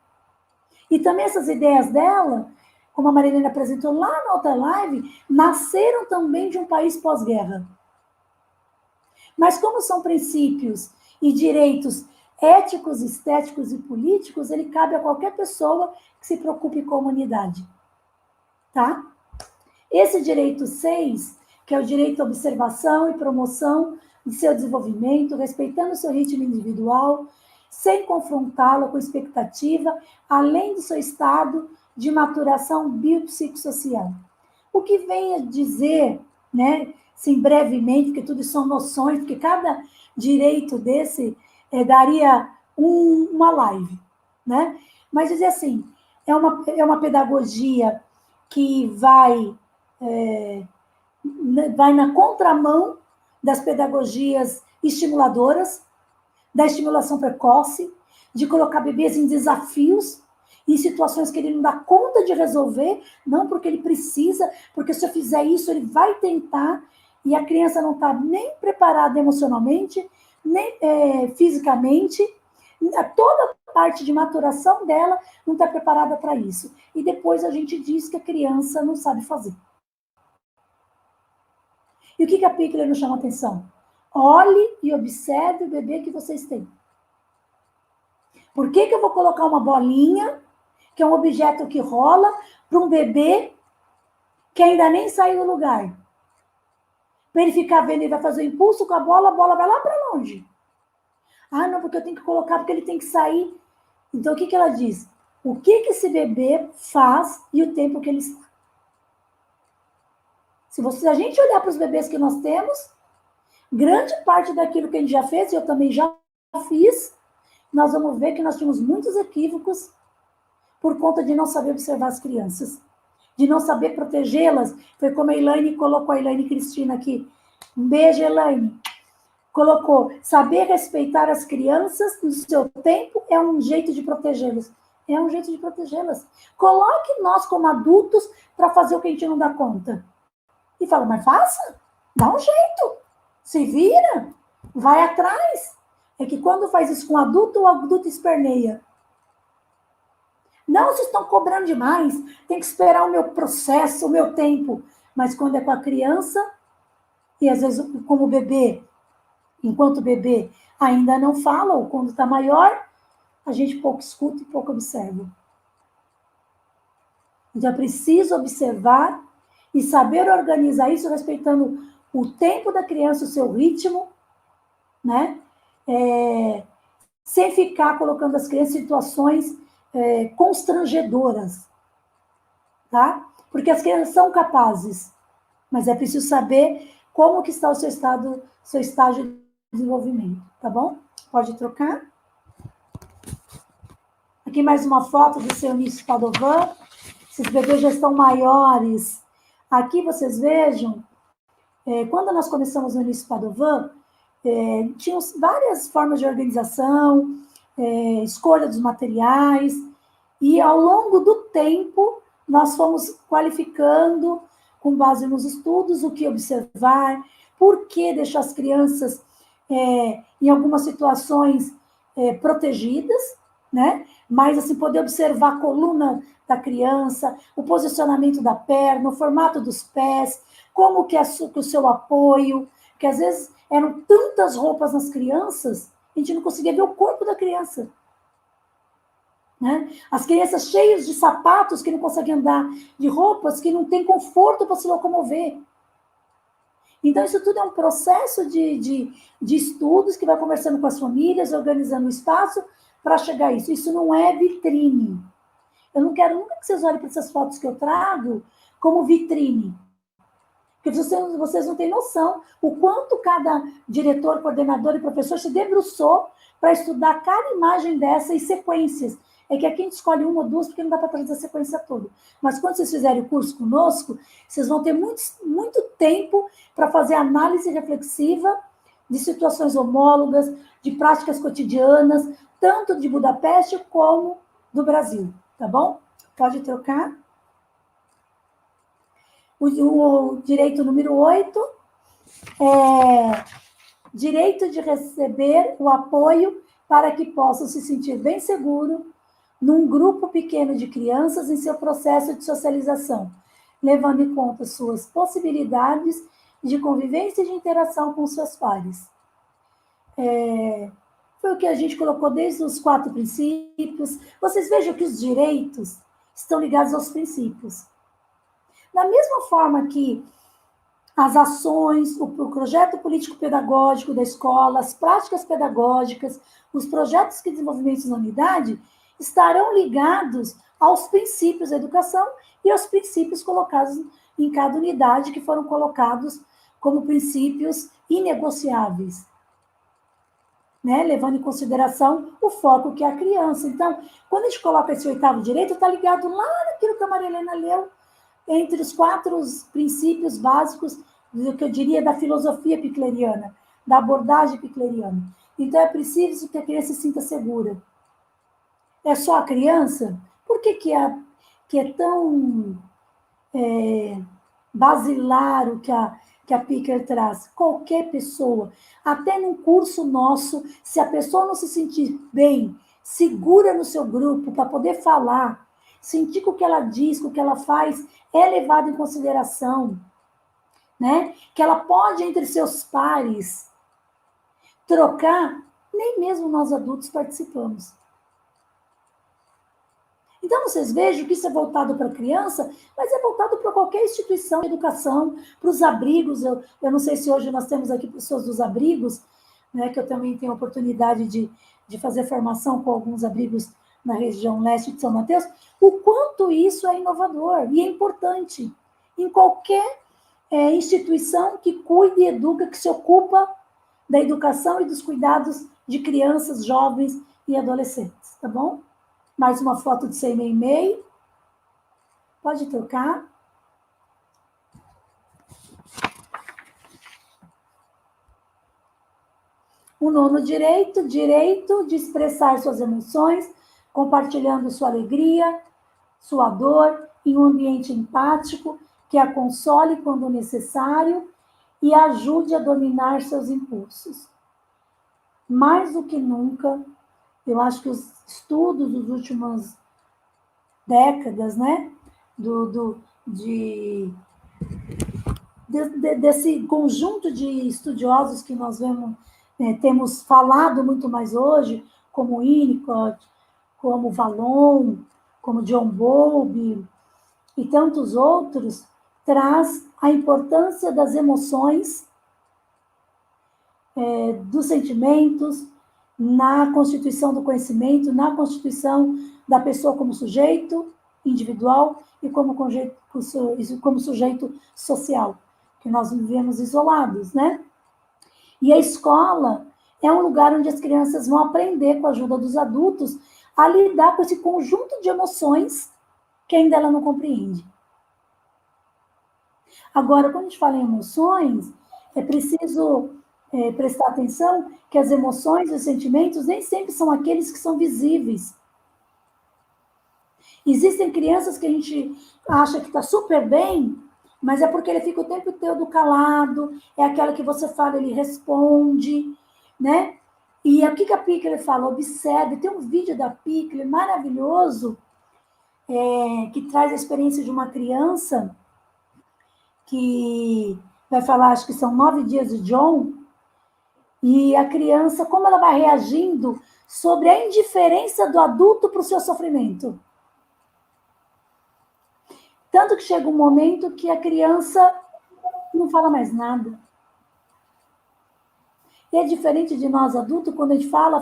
E também essas ideias dela, como a Marilena apresentou lá na outra live, nasceram também de um país pós-guerra. Mas como são princípios e direitos éticos, estéticos e políticos, ele cabe a qualquer pessoa que se preocupe com a humanidade. Tá? Esse direito 6, que é o direito à observação e promoção de seu desenvolvimento, respeitando o seu ritmo individual, sem confrontá-lo com expectativa, além do seu estado de maturação biopsicossocial. O que vem a dizer, né, assim, brevemente, porque tudo são noções, porque cada direito desse daria uma live, né? Mas dizer assim, é uma pedagogia que vai na contramão das pedagogias estimuladoras, da estimulação precoce, de colocar bebês em desafios, em situações que ele não dá conta de resolver, não porque ele precisa, porque se eu fizer isso, ele vai tentar, e a criança não está nem preparada emocionalmente, nem fisicamente, toda a parte de maturação dela não está preparada para isso. E depois a gente diz que a criança não sabe fazer. E o que a Pickler nos chama a atenção? Olhe e observe o bebê que vocês têm. Por que eu vou colocar uma bolinha, que é um objeto que rola, para um bebê que ainda nem saiu do lugar? Para ele ficar vendo, ele vai fazer o impulso com a bola vai lá para longe. Ah, não, porque eu tenho que colocar, porque ele tem que sair. Então, o que ela diz? O que esse bebê faz e o tempo que ele está? Se a gente olhar para os bebês que nós temos, grande parte daquilo que a gente já fez, e eu também já fiz, nós vamos ver que nós tínhamos muitos equívocos por conta de não saber observar as crianças, de não saber protegê-las. Foi como a Elaine colocou, a Elaine Cristina aqui. Um beijo, Elaine. Colocou, saber respeitar as crianças no seu tempo é um jeito de protegê-las. É um jeito de protegê-las. Coloque nós como adultos para fazer o que a gente não dá conta. E fala, mas faça, dá um jeito, se vira, vai atrás. É que quando faz isso com adulto, o adulto esperneia. Não, vocês estão cobrando demais, tem que esperar o meu processo, o meu tempo. Mas quando é com a criança, e às vezes como bebê, enquanto o bebê ainda não fala, ou quando está maior, a gente pouco escuta e pouco observa. Então é preciso observar e saber organizar isso, respeitando o tempo da criança, o seu ritmo, né? Sem ficar colocando as crianças em situações constrangedoras, tá? Porque as crianças são capazes, mas é preciso saber como que está o seu estágio de desenvolvimento, tá bom? Pode trocar. Aqui mais uma foto do seu Eunice Padovan. Esses bebês já estão maiores. Aqui vocês vejam Quando nós começamos no início Padovan, tinham várias formas de organização, escolha dos materiais, e ao longo do tempo nós fomos qualificando, com base nos estudos, o que observar, por que deixar as crianças, em algumas situações, protegidas, né? Mas, assim, poder observar a coluna da criança, o posicionamento da perna, o formato dos pés, como que é o seu apoio, porque às vezes eram tantas roupas nas crianças, a gente não conseguia ver o corpo da criança. Né? As crianças cheias de sapatos que não conseguem andar, de roupas que não têm conforto para se locomover. Então, isso tudo é um processo de estudos que vai conversando com as famílias, organizando o espaço para chegar a isso. Isso não é vitrine. Eu não quero nunca que vocês olhem para essas fotos que eu trago como vitrine. Porque vocês não têm noção o quanto cada diretor, coordenador e professor se debruçou para estudar cada imagem dessa e sequências. É que aqui a gente escolhe uma ou duas, porque não dá para trazer a sequência toda. Mas quando vocês fizerem o curso conosco, vocês vão ter muito tempo para fazer análise reflexiva de situações homólogas, de práticas cotidianas, tanto de Budapeste como do Brasil. Tá bom? Pode trocar. O direito número 8 é direito de receber o apoio para que possam se sentir bem seguro num grupo pequeno de crianças em seu processo de socialização, levando em conta suas possibilidades de convivência e de interação com seus pares. Foi o que a gente colocou desde os 4 princípios. Vocês vejam que os direitos estão ligados aos princípios. Da mesma forma que as ações, o projeto político-pedagógico da escola, as práticas pedagógicas, os projetos de desenvolvimento na unidade estarão ligados aos princípios da educação e aos princípios colocados em cada unidade, que foram colocados como princípios inegociáveis, né? Levando em consideração o foco que é a criança. Então, quando a gente coloca esse 8º direito, está ligado lá naquilo que a Maria Helena leu, entre os 4 princípios básicos, do que eu diria, da filosofia picleriana, da abordagem picleriana. Então, é preciso que a criança se sinta segura. É só a criança? Por que é tão basilar o que a Picker traz? Qualquer pessoa, até num curso nosso, se a pessoa não se sentir bem, segura no seu grupo, para poder falar, sentir que o que ela diz, que o que ela faz é levado em consideração, né? Que ela pode, entre seus pares, trocar, nem mesmo nós adultos participamos. Então, vocês vejam que isso é voltado para a criança, mas é voltado para qualquer instituição de educação, para os abrigos. Eu não sei se hoje nós temos aqui pessoas dos abrigos, né, que eu também tenho a oportunidade de fazer formação com alguns abrigos na região leste de São Mateus, o quanto isso é inovador e é importante em qualquer instituição que cuide e educa, que se ocupa da educação e dos cuidados de crianças, jovens e adolescentes, tá bom? Mais uma foto de Seimei. Pode trocar. O 9º direito, direito de expressar suas emoções, compartilhando sua alegria, sua dor, em um ambiente empático, que a console quando necessário e ajude a dominar seus impulsos. Mais do que nunca, eu acho que os estudos das últimas décadas, né, desse conjunto de estudiosos que nós temos falado muito mais hoje, como Winnicott, como Vallon, como John Bowlby e tantos outros, traz a importância das emoções, dos sentimentos, na constituição do conhecimento, na constituição da pessoa como sujeito individual e como sujeito social, que nós vivemos isolados, né? E a escola é um lugar onde as crianças vão aprender, com a ajuda dos adultos, a lidar com esse conjunto de emoções que ainda ela não compreende. Agora, quando a gente fala em emoções, é preciso prestar atenção que as emoções e os sentimentos nem sempre são aqueles que são visíveis. Existem crianças que a gente acha que está super bem, mas é porque ele fica o tempo todo calado, é aquela que você fala, ele responde, né? E o que a Pickler fala? Observe, tem um vídeo da Pickler maravilhoso, que traz a experiência de uma criança que vai falar, acho que são 9 dias de John, e a criança, como ela vai reagindo sobre a indiferença do adulto para o seu sofrimento. Tanto que chega um momento que a criança não fala mais nada. E é diferente de nós adultos, quando a gente fala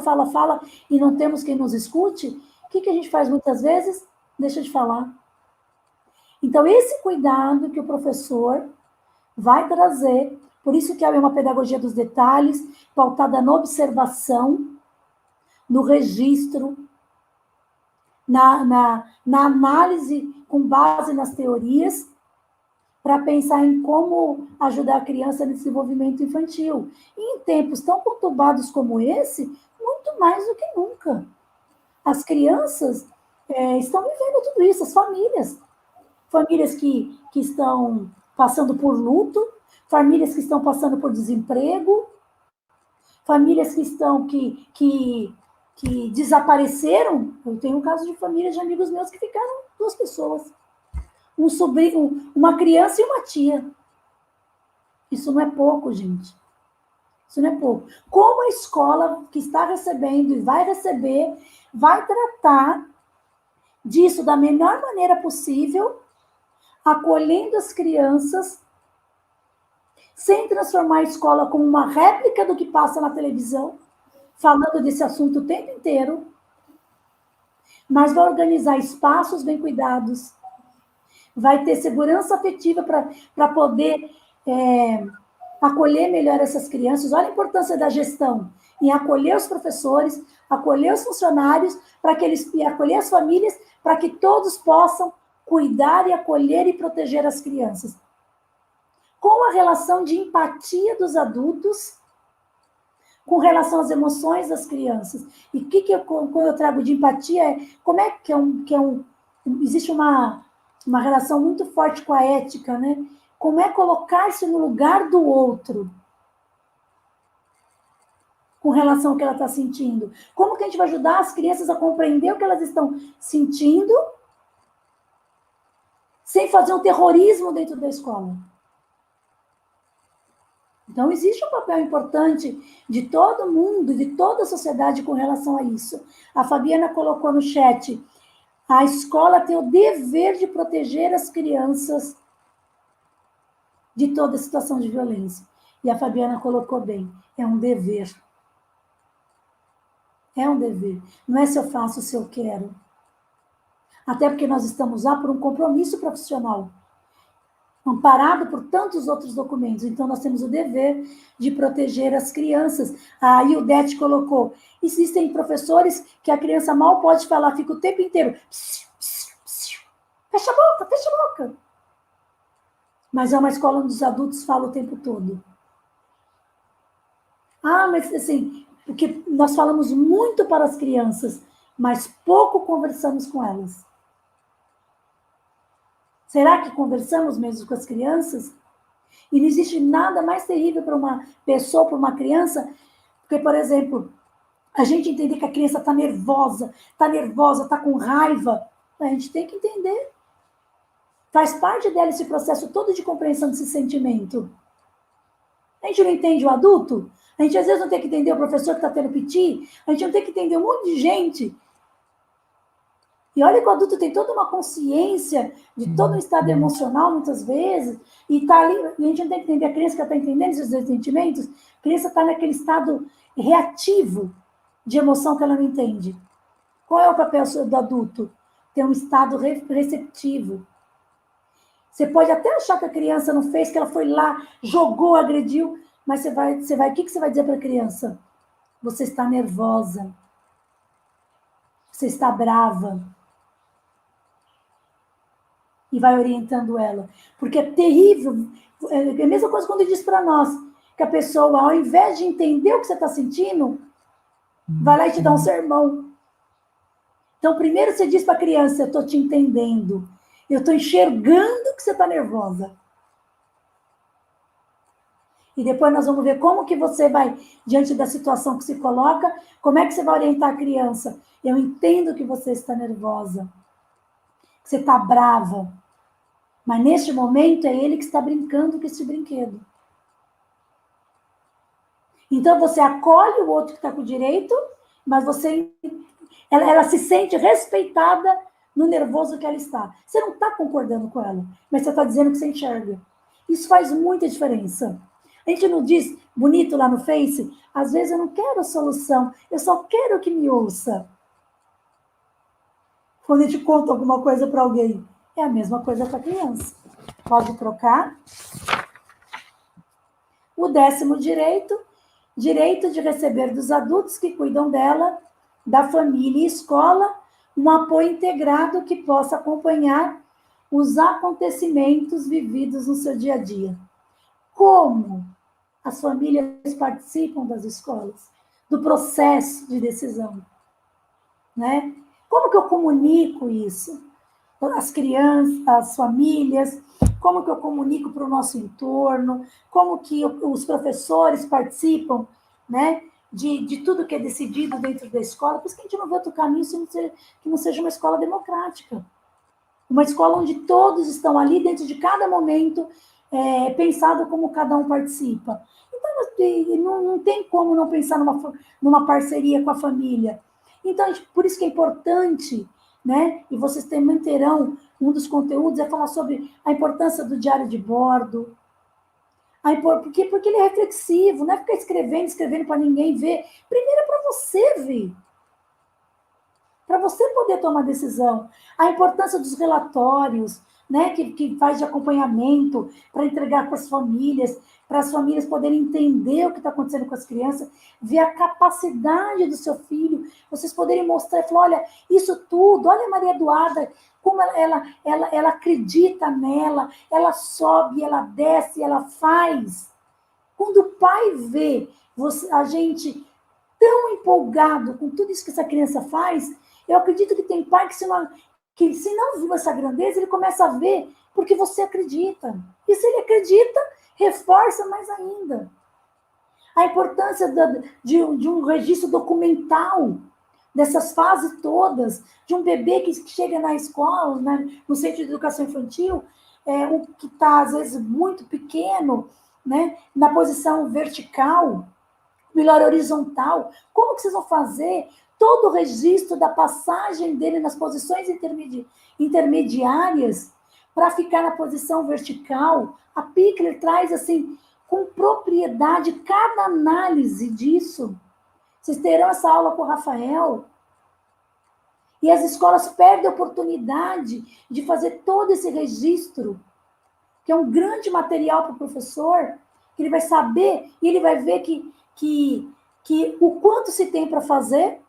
e não temos quem nos escute, o que a gente faz muitas vezes? Deixa de falar. Então, esse cuidado que o professor vai trazer, por isso que é uma pedagogia dos detalhes, pautada na observação, no registro, na análise com base nas teorias, para pensar em como ajudar a criança no desenvolvimento infantil. E em tempos tão conturbados como esse, muito mais do que nunca. As crianças estão vivendo tudo isso, as famílias que estão passando por luto, famílias que estão passando por desemprego, famílias que estão que desapareceram. Eu tenho um caso de família de amigos meus que ficaram 2 pessoas. Um sobrinho, uma criança e uma tia. Isso não é pouco, gente. Isso não é pouco. Como a escola que está recebendo e vai receber, vai tratar disso da melhor maneira possível, acolhendo as crianças, sem transformar a escola como uma réplica do que passa na televisão, falando desse assunto o tempo inteiro, mas vai organizar espaços bem cuidados, vai ter segurança afetiva para poder acolher melhor essas crianças. Olha a importância da gestão em acolher os professores, acolher os funcionários, e acolher as famílias, para que todos possam cuidar e acolher e proteger as crianças. Com a relação de empatia dos adultos com relação às emoções das crianças. E quando eu trago de empatia, como é que existe uma relação muito forte com a ética, né? Como é colocar-se no lugar do outro com relação ao que ela está sentindo. Como que a gente vai ajudar as crianças a compreender o que elas estão sentindo sem fazer um terrorismo dentro da escola. Então, existe um papel importante de todo mundo, de toda a sociedade com relação a isso. A Fabiana colocou no chat, a escola tem o dever de proteger as crianças de toda situação de violência. E a Fabiana colocou bem, é um dever. É um dever. Não é se eu faço, se eu quero. Até porque nós estamos lá por um compromisso profissional, amparado por tantos outros documentos. Então, nós temos o dever de proteger as crianças. A Ildete colocou, existem professores que a criança mal pode falar, fica o tempo inteiro, fecha a boca, fecha a boca. Mas é uma escola onde os adultos falam o tempo todo. Ah, mas assim, porque nós falamos muito para as crianças, mas pouco conversamos com elas. Será que conversamos mesmo com as crianças? E não existe nada mais terrível para uma pessoa, para uma criança, porque, por exemplo, a gente entender que a criança está nervosa, está com raiva. A gente tem que entender. Faz parte dela esse processo todo de compreensão desse sentimento. A gente não entende o adulto? A gente às vezes não tem que entender o professor que está tendo piti? A gente não tem que entender um monte de gente. E olha que o adulto tem toda uma consciência de todo um estado emocional, muitas vezes, e está ali, e a gente não tem que entender a criança que está entendendo esses dois sentimentos, a criança está naquele estado reativo de emoção que ela não entende. Qual é o papel do adulto? Ter um estado receptivo. Você pode até achar que a criança não fez, que ela foi lá, jogou, agrediu, mas o que você vai dizer para a criança? Você está nervosa. Você está brava. e vai orientando ela. Porque é terrível, é a mesma coisa quando diz para nós, que a pessoa, ao invés de entender o que você está sentindo, vai lá e te dá um sermão. Então, primeiro você diz para a criança, eu estou te entendendo, eu estou enxergando que você está nervosa. E depois nós vamos ver como que você vai, diante da situação que se coloca, como é que você vai orientar a criança. Eu entendo que você está nervosa, que você está brava, mas neste momento é ele que está brincando com esse brinquedo. Então você acolhe o outro que está com direito, mas ela se sente respeitada no nervoso que ela está. Você não está concordando com ela, mas você está dizendo que você enxerga. Isso faz muita diferença. A gente não diz bonito lá no Face, às vezes eu não quero a solução, eu só quero que me ouça. Quando a gente conta alguma coisa para alguém, é a mesma coisa para a criança. Pode trocar. O 10º direito, direito de receber dos adultos que cuidam dela, da família e escola, um apoio integrado que possa acompanhar os acontecimentos vividos no seu dia a dia. Como as famílias participam das escolas, do processo de decisão, né? Como que eu comunico isso? As crianças, as famílias, como que eu comunico para o nosso entorno, como que os professores participam, né, de tudo que é decidido dentro da escola. Por isso que a gente não vê outro caminho que não seja uma escola democrática. Uma escola onde todos estão ali dentro de cada momento, pensado como cada um participa. Então, não tem como não pensar numa parceria com a família. Então, por isso que é importante, né? E vocês também terão, um dos conteúdos é falar sobre a importância do diário de bordo. Porque ele é reflexivo, não é ficar escrevendo para ninguém ver. Primeiro é para você ver. Para você poder tomar decisão. A importância dos relatórios, né, que faz de acompanhamento para entregar para as famílias poderem entender o que está acontecendo com as crianças, ver a capacidade do seu filho, vocês poderem mostrar e falar, olha, isso tudo, olha a Maria Eduarda, como ela acredita nela, ela sobe, ela desce, ela faz. Quando o pai vê a gente tão empolgado com tudo isso que essa criança faz, eu acredito que tem pai que se não viu essa grandeza, ele começa a ver porque você acredita. E se ele acredita, reforça mais ainda. A importância de um registro documental dessas fases todas, de um bebê que chega na escola, no centro de educação infantil, que está, às vezes, muito pequeno, né, na posição vertical, melhor horizontal. Como que vocês vão fazer todo o registro da passagem dele nas posições intermediárias para ficar na posição vertical? A Pickler traz, assim, com propriedade, cada análise disso. Vocês terão essa aula com o Rafael. E as escolas perdem a oportunidade de fazer todo esse registro, que é um grande material para o professor, que ele vai saber e ele vai ver que o quanto se tem para fazer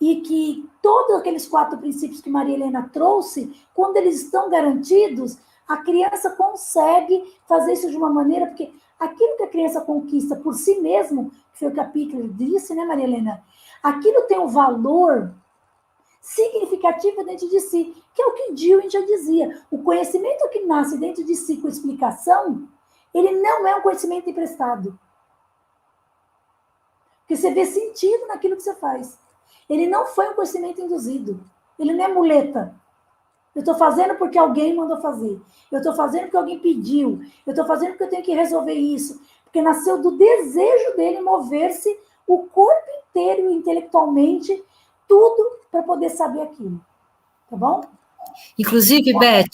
e que todos aqueles 4 princípios que Maria Helena trouxe, quando eles estão garantidos, a criança consegue fazer isso de uma maneira, porque aquilo que a criança conquista por si mesmo, que foi o que a Pickler disse, né, Maria Helena? Aquilo tem um valor significativo dentro de si, que é o que Dewey já dizia. O conhecimento que nasce dentro de si com explicação, ele não é um conhecimento emprestado. Porque você vê sentido naquilo que você faz. Ele não foi um conhecimento induzido. Ele não é muleta. Eu estou fazendo porque alguém mandou fazer. Eu estou fazendo porque alguém pediu. Eu estou fazendo porque eu tenho que resolver isso. Porque nasceu do desejo dele mover-se o corpo inteiro, intelectualmente, tudo para poder saber aquilo. Tá bom? Inclusive, Beth,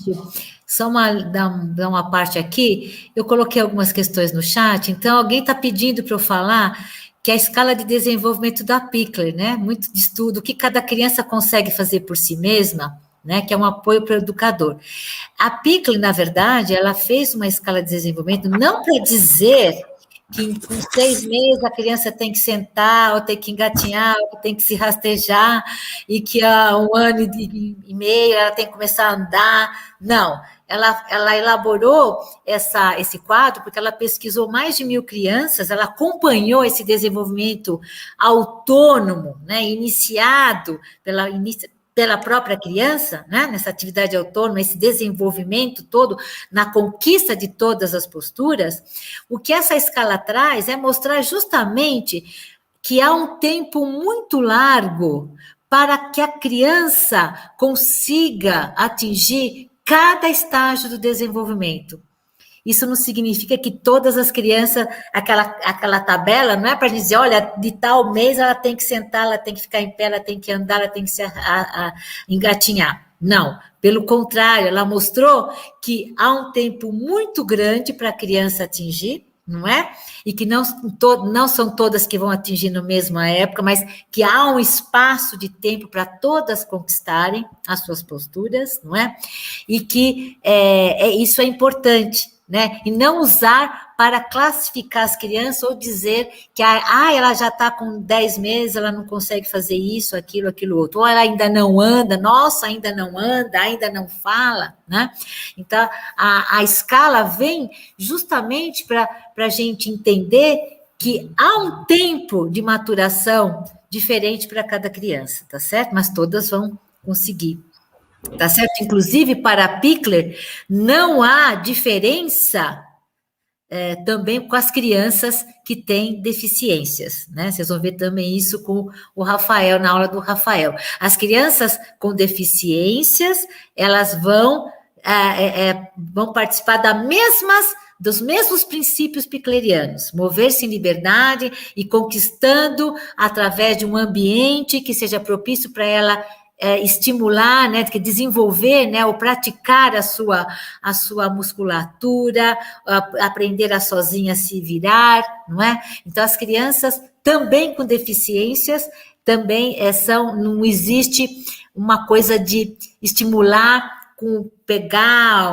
só dar uma parte aqui, eu coloquei algumas questões no chat, então alguém está pedindo para eu falar que a escala de desenvolvimento da Pickler, né? Muito de estudo, o que cada criança consegue fazer por si mesma, né? Que é um apoio para o educador. A Pickler, na verdade, ela fez uma escala de desenvolvimento não para dizer que com 6 meses a criança tem que sentar, ou tem que engatinhar, ou tem que se rastejar, e que há 1 ano e meio ela tem que começar a andar. Não, ela elaborou esse quadro porque ela pesquisou mais de 1.000 crianças, ela acompanhou esse desenvolvimento autônomo, né, iniciado pela própria criança, né, nessa atividade autônoma, esse desenvolvimento todo, na conquista de todas as posturas. O que essa escala traz é mostrar justamente que há um tempo muito largo para que a criança consiga atingir cada estágio do desenvolvimento. Isso não significa que todas as crianças, aquela tabela, não é para dizer, olha, de tal mês ela tem que sentar, ela tem que ficar em pé, ela tem que andar, ela tem que se engatinhar. Não, pelo contrário, ela mostrou que há um tempo muito grande para a criança atingir, não é? E que não são todas que vão atingir na mesma época, mas que há um espaço de tempo para todas conquistarem as suas posturas, não é? E que isso é importante, né? E não usar para classificar as crianças ou dizer que ela já está com 10 meses, ela não consegue fazer isso, aquilo outro. Ou ela ainda não anda, nossa, ainda não anda, ainda não fala, né? Então, a escala vem justamente para a gente entender que há um tempo de maturação diferente para cada criança, tá certo? Mas todas vão conseguir. Tá certo? Inclusive, para Pickler, não há diferença também com as crianças que têm deficiências, né? Vocês vão ver também isso com o Rafael, na aula do Rafael. As crianças com deficiências, elas vão participar dos mesmos princípios piclerianos, mover-se em liberdade e conquistando através de um ambiente que seja propício para ela estimular, né, desenvolver, né, ou praticar a sua musculatura, aprender a sozinha se virar, não é? Então, as crianças também com deficiências, também não existe uma coisa de estimular com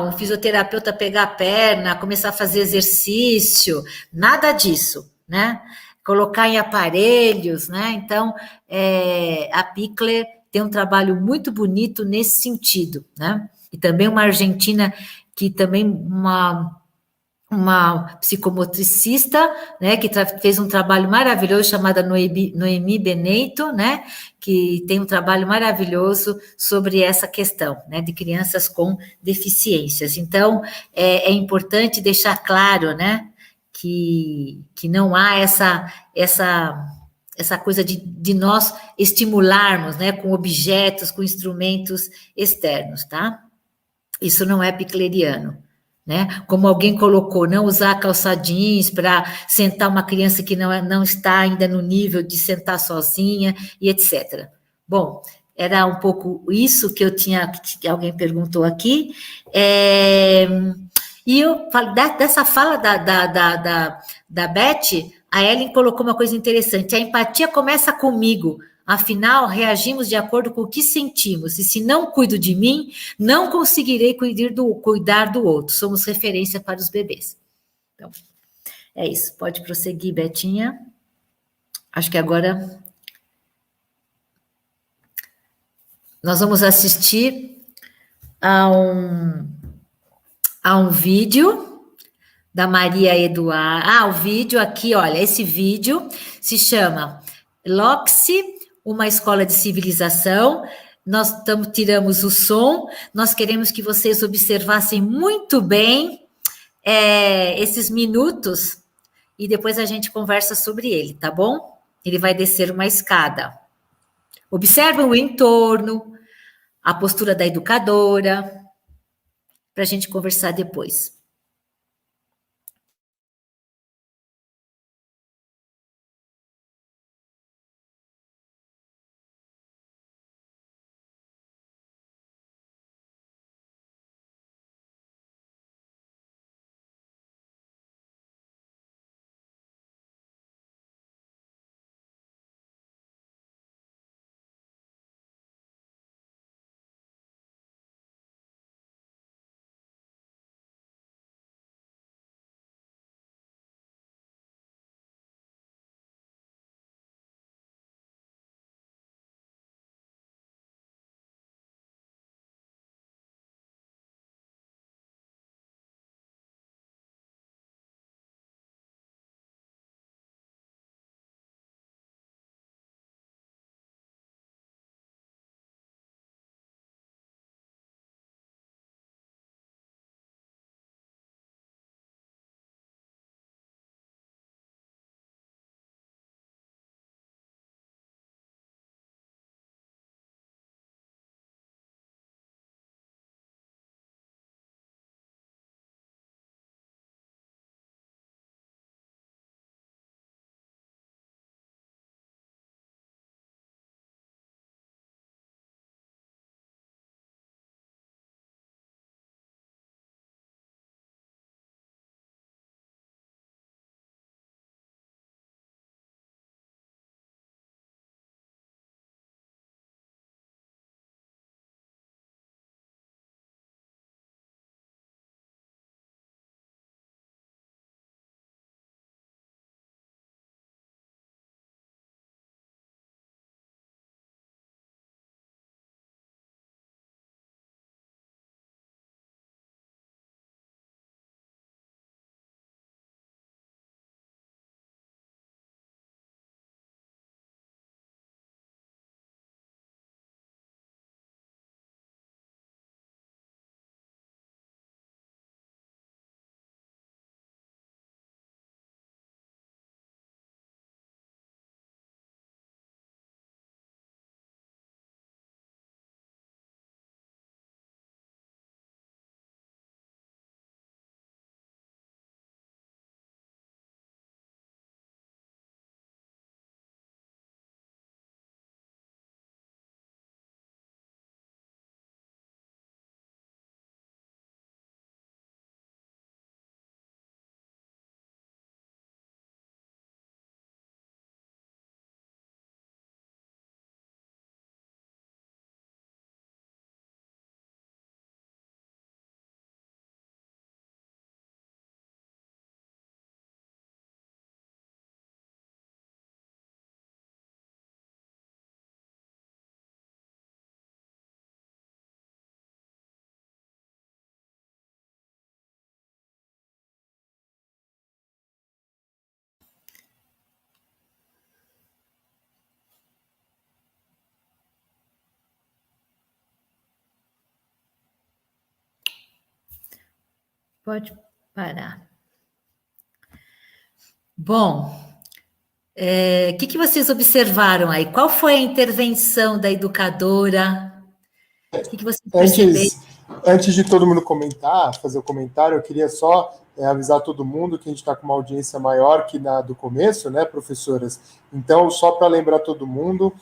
um fisioterapeuta pegar a perna, começar a fazer exercício, nada disso, né? Colocar em aparelhos, né? Então, a Pickler tem um trabalho muito bonito nesse sentido, né? E também uma argentina que também uma psicomotricista, né, que fez um trabalho maravilhoso chamada Noemi Benito, né, que tem um trabalho maravilhoso sobre essa questão, né, de crianças com deficiências. Então, é importante deixar claro, né, que não há essa coisa de nós estimularmos, né, com objetos, com instrumentos externos, tá? Isso não é picleriano, né? Como alguém colocou, não usar calça jeans para sentar uma criança que não está ainda no nível de sentar sozinha e etc. Bom, era um pouco isso que que alguém perguntou aqui. E eu dessa fala da Beth, a Ellen colocou uma coisa interessante. A empatia começa comigo. Afinal, reagimos de acordo com o que sentimos. E se não cuido de mim, não conseguirei cuidar do outro. Somos referência para os bebês. Então, é isso. Pode prosseguir, Betinha. Acho que agora nós vamos assistir a um vídeo da Maria Eduarda. O vídeo aqui, olha, esse vídeo se chama Loxi, uma escola de civilização. Nós tiramos o som, nós queremos que vocês observassem muito bem esses minutos e depois a gente conversa sobre ele, tá bom? Ele vai descer uma escada. Observem o entorno, a postura da educadora, para a gente conversar depois. Pode parar. Bom, o que vocês observaram aí? Qual foi a intervenção da educadora? O que vocês perceberam? Antes de todo mundo fazer o comentário, eu queria só avisar todo mundo que a gente está com uma audiência maior que na do começo, né, professoras? Então, só para lembrar todo mundo,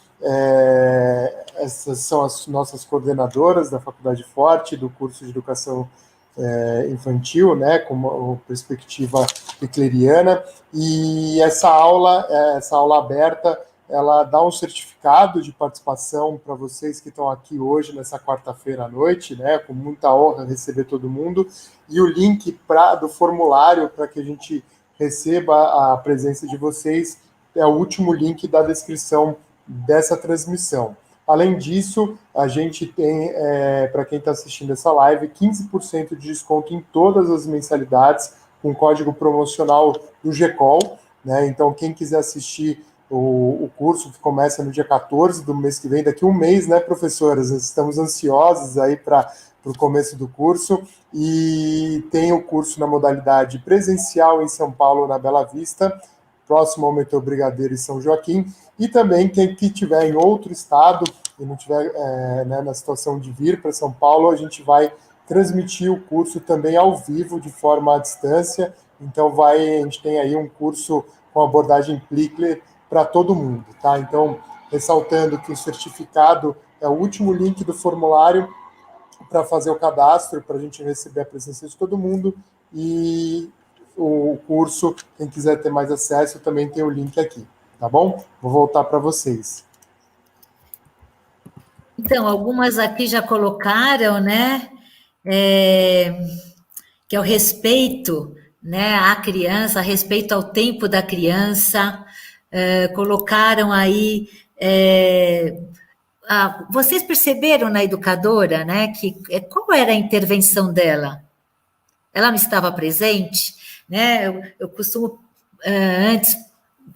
essas são as nossas coordenadoras da Faculdade Forte, do curso de Educação Infantil, né, com uma perspectiva picleriana, e essa aula aberta, ela dá um certificado de participação para vocês que estão aqui hoje, nessa quarta-feira à noite, né, com muita honra receber todo mundo, e o link do formulário para que a gente receba a presença de vocês é o último link da descrição dessa transmissão. Além disso, a gente tem, para quem está assistindo essa live, 15% de desconto em todas as mensalidades, com o código promocional do GECOL, né? Então, quem quiser assistir o curso, que começa no dia 14 do mês que vem, daqui a um mês, né, professoras? Estamos ansiosos aí para o começo do curso, e tem o curso na modalidade presencial em São Paulo, na Bela Vista, próximo ao metrô Brigadeiro em São Joaquim, e também quem que estiver em outro estado e não estiver na situação de vir para São Paulo, a gente vai transmitir o curso também ao vivo, de forma à distância. Então, a gente tem aí um curso com abordagem Plicler para todo mundo, tá? Então, ressaltando que o certificado é o último link do formulário para fazer o cadastro, para a gente receber a presença de todo mundo, e o curso, quem quiser ter mais acesso, também tem o link aqui, tá bom? Vou voltar para vocês. Então, algumas aqui já colocaram, né, que é o respeito, né, à criança, respeito ao tempo da criança, colocaram aí... vocês perceberam na educadora, né, que qual era a intervenção dela? Ela não estava presente, né? Eu costumo antes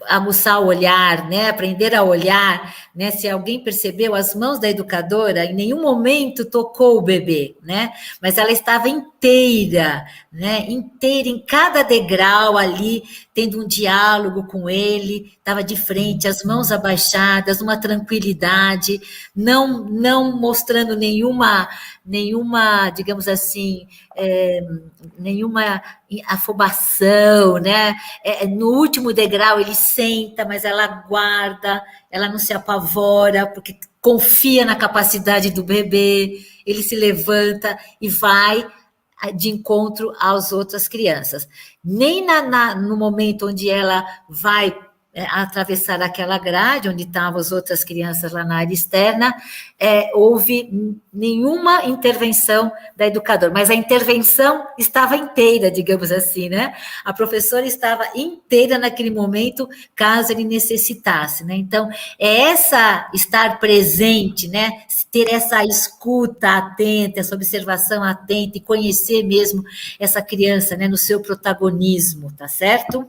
aguçar o olhar, né? Aprender a olhar, né? Se alguém percebeu, as mãos da educadora em nenhum momento tocou o bebê, né? Mas ela estava inteira, né? Inteira em cada degrau ali, tendo um diálogo com ele, estava de frente, as mãos abaixadas, numa tranquilidade, não mostrando nenhuma, digamos assim, nenhuma afobação, né? No último degrau ele senta, mas ela guarda, ela não se apavora, porque confia na capacidade do bebê, ele se levanta e vai de encontro às outras crianças. Nem no momento onde ela vai atravessar aquela grade, onde estavam as outras crianças lá na área externa, houve nenhuma intervenção da educadora, mas a intervenção estava inteira, digamos assim, né? A professora estava inteira naquele momento, caso ele necessitasse, né? Então, estar presente, né? Ter essa escuta atenta, essa observação atenta e conhecer mesmo essa criança, né? No seu protagonismo, tá certo?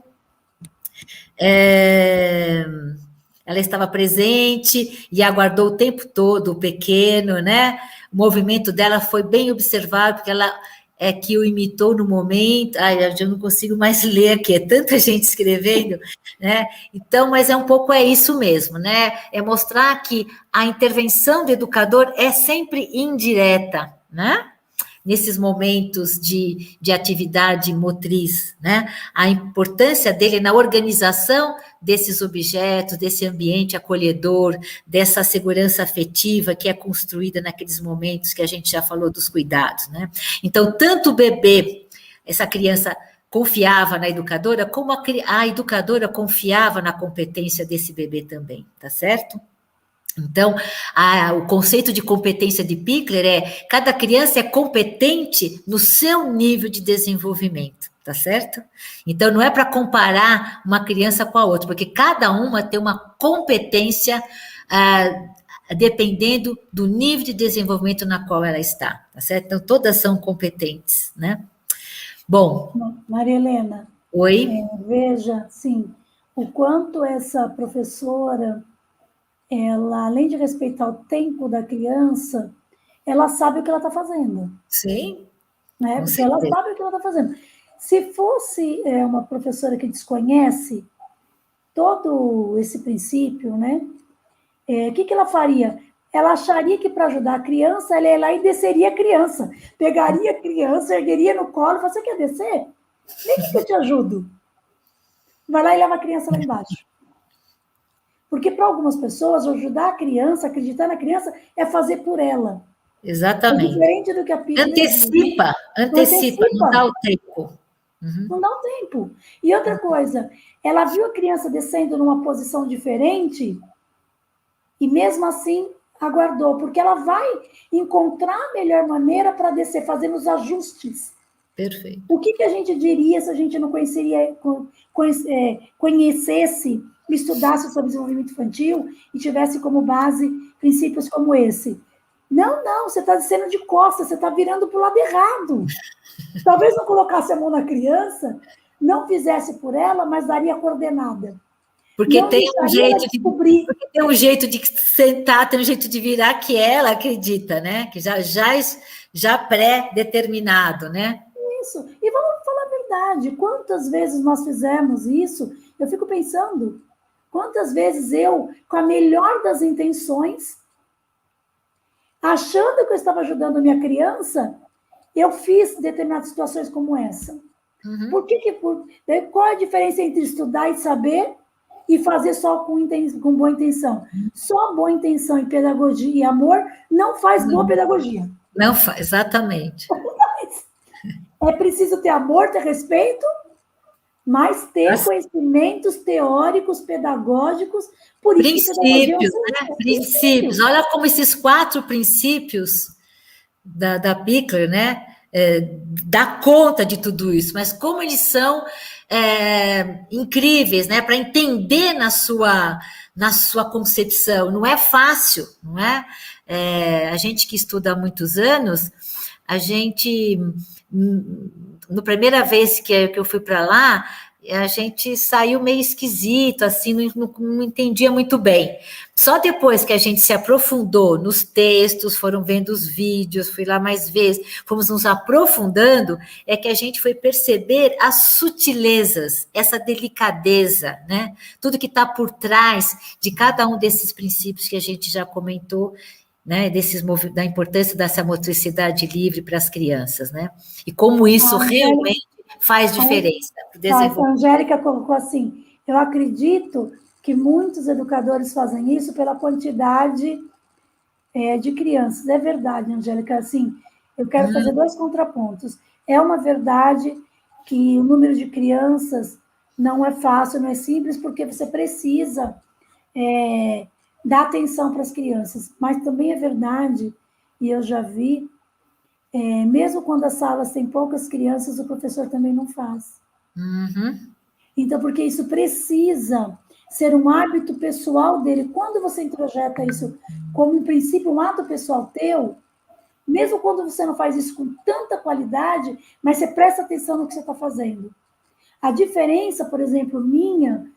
Ela estava presente e aguardou o tempo todo o pequeno, né? O movimento dela foi bem observado, porque ela que o imitou no momento. Eu já não consigo mais ler aqui, é tanta gente escrevendo, né? Então, mas um pouco isso mesmo, né? É mostrar que a intervenção do educador é sempre indireta, né? Nesses momentos de atividade motriz, né? A importância dele na organização desses objetos, desse ambiente acolhedor, dessa segurança afetiva que é construída naqueles momentos que a gente já falou dos cuidados, né? Então, tanto o bebê, essa criança confiava na educadora, como a educadora confiava na competência desse bebê também, tá certo? Então, o conceito de competência de Picler cada criança é competente no seu nível de desenvolvimento, tá certo? Então, não é para comparar uma criança com a outra, porque cada uma tem uma competência dependendo do nível de desenvolvimento na qual ela está, tá certo? Então, todas são competentes, né? Bom. Maria Helena. Oi? Veja, sim, o quanto essa professora... ela, além de respeitar o tempo da criança, ela sabe o que ela está fazendo. Sim. né? Porque ela sabe o que ela está fazendo. Se fosse uma professora que desconhece todo esse princípio, né? O que ela faria? Ela acharia que para ajudar a criança, ela ia lá e desceria a criança. Pegaria a criança, ergueria no colo e falaria, você quer descer? Vem que eu te ajudo. Vai lá e leva a criança lá embaixo. Porque para algumas pessoas, ajudar a criança, acreditar na criança, é fazer por ela. Exatamente. É diferente do que a Pickler Antecipa, não dá o tempo. Não dá o tempo. E outra coisa, ela viu a criança descendo numa posição diferente e mesmo assim aguardou, porque ela vai encontrar a melhor maneira para descer, fazendo os ajustes. Perfeito. O que a gente diria se a gente não conhecesse, estudasse sobre desenvolvimento infantil e tivesse como base princípios como esse? Não, você está descendo de costas, você está virando para o lado errado. Talvez não colocasse a mão na criança, não fizesse por ela, mas daria coordenada. Porque tem um jeito de sentar, tem um jeito de virar que ela acredita, né? Que já pré-determinado, né? Isso. E vamos falar a verdade. Quantas vezes nós fizemos isso? Eu fico pensando, quantas vezes eu, com a melhor das intenções, achando que eu estava ajudando a minha criança, eu fiz determinadas situações como essa. Qual é a diferença entre estudar e saber e fazer só com boa intenção? Só boa intenção e pedagogia e amor não faz boa pedagogia. Não faz, exatamente. É preciso ter amor, ter respeito, mas ter conhecimentos teóricos, pedagógicos, por isso princípios, né? Princípios. Olha como esses 4 princípios da Pickler, né? Dá conta de tudo isso, mas como eles são incríveis, né? Para entender na sua concepção. Não é fácil, não é? A gente que estuda há muitos anos, a gente, na primeira vez que eu fui para lá, a gente saiu meio esquisito, assim, não entendia muito bem. Só depois que a gente se aprofundou nos textos, foram vendo os vídeos, fui lá mais vezes, fomos nos aprofundando, é que a gente foi perceber as sutilezas, essa delicadeza, né? Tudo que está por trás de cada um desses princípios que a gente já comentou, né? Da importância dessa motricidade livre para as crianças, né? E como isso realmente faz diferença. A Angélica colocou assim, eu acredito que muitos educadores fazem isso pela quantidade de crianças. É verdade, Angélica, assim, eu quero fazer 2 contrapontos. É uma verdade que o número de crianças não é fácil, não é simples, porque você precisa dar atenção para as crianças. Mas também é verdade, e eu já vi, mesmo quando as salas têm poucas crianças, o professor também não faz. Então, porque isso precisa ser um hábito pessoal dele. Quando você introjeta isso como um princípio, um ato pessoal teu, mesmo quando você não faz isso com tanta qualidade, mas você presta atenção no que você está fazendo. A diferença, por exemplo, minha,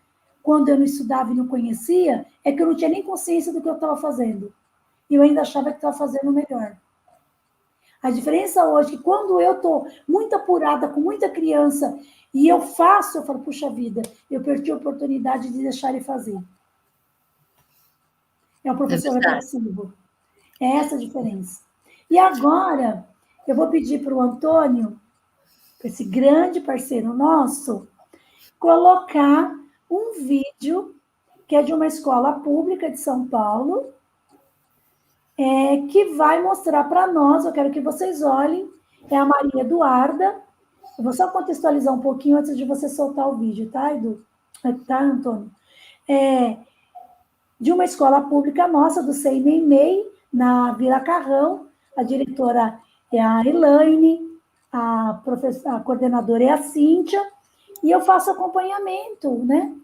quando eu não estudava e não conhecia, é que eu não tinha nem consciência do que eu estava fazendo. E eu ainda achava que estava fazendo melhor. A diferença hoje é que quando eu estou muito apurada, com muita criança, e eu falo, puxa vida, eu perdi a oportunidade de deixar ele fazer. É o professor reflexivo. É essa a diferença. E agora, eu vou pedir para o Antônio, esse grande parceiro nosso, colocar um vídeo que é de uma escola pública de São Paulo, que vai mostrar para nós, eu quero que vocês olhem, é a Maria Eduarda. Eu vou só contextualizar um pouquinho antes de você soltar o vídeo, tá, Edu? Tá, Antônio? De uma escola pública nossa, do CNMEI, na Vila Carrão. A diretora é a Elaine, a coordenadora é a Cíntia, e eu faço acompanhamento, né?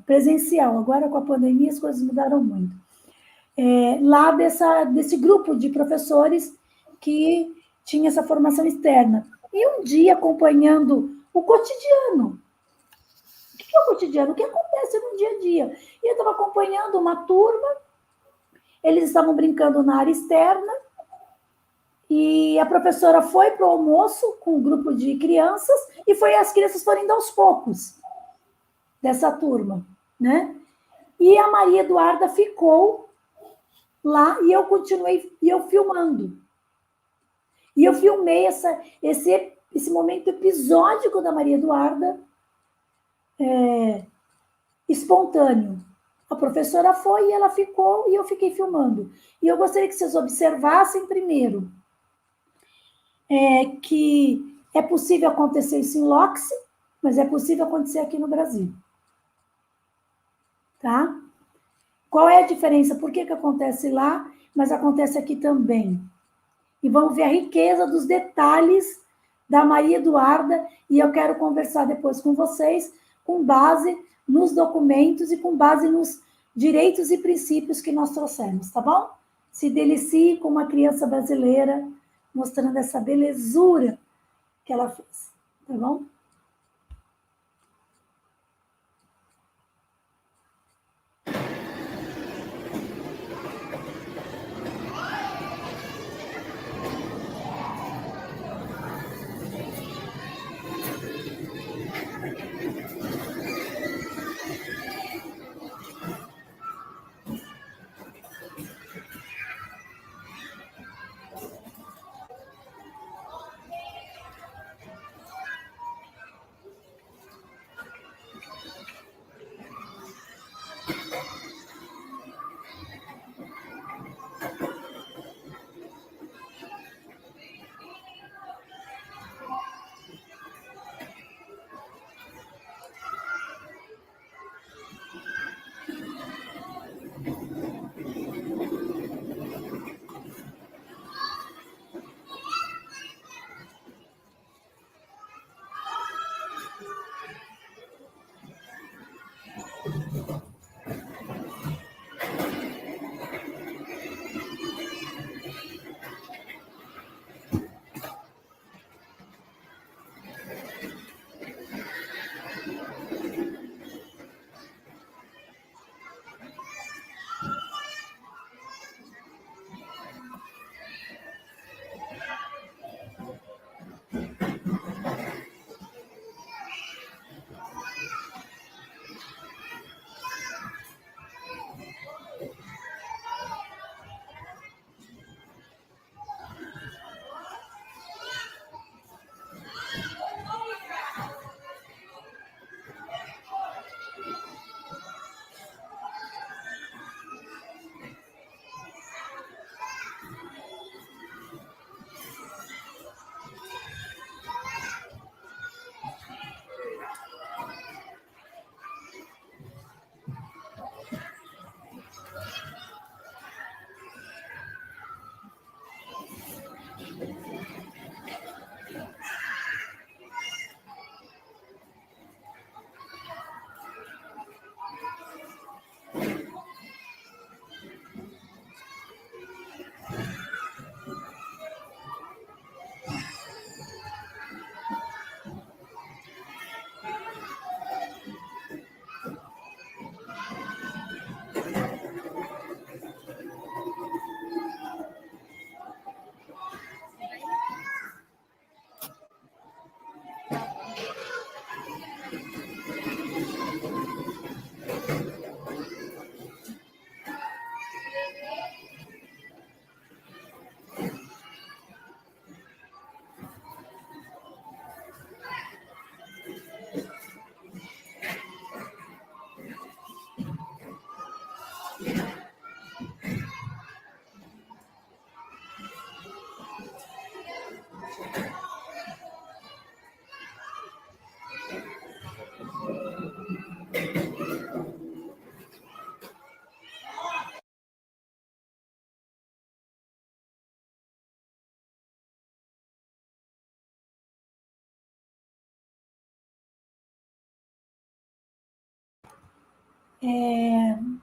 Presencial. Agora, com a pandemia, as coisas mudaram muito. Lá desse grupo de professores que tinha essa formação externa. E um dia, acompanhando o cotidiano. O que é o cotidiano? O que acontece no dia a dia? E eu estava acompanhando uma turma, eles estavam brincando na área externa, E a professora foi para o almoço com um grupo de crianças e as crianças foram indo aos poucos dessa turma, né? E a Maria Eduarda ficou lá e eu continuei, e eu filmando. E eu filmei esse momento episódico da Maria Eduarda espontâneo. A professora foi e ela ficou e eu fiquei filmando. E eu gostaria que vocês observassem primeiro que é possível acontecer isso em Loxi, mas é possível acontecer aqui no Brasil. Tá? Qual é a diferença? Por que acontece lá, mas acontece aqui também? E vamos ver a riqueza dos detalhes da Maria Eduarda, e eu quero conversar depois com vocês, com base nos documentos e com base nos direitos e princípios que nós trouxemos, tá bom? Se delicie com uma criança brasileira, mostrando essa belezura que ela fez, tá bom?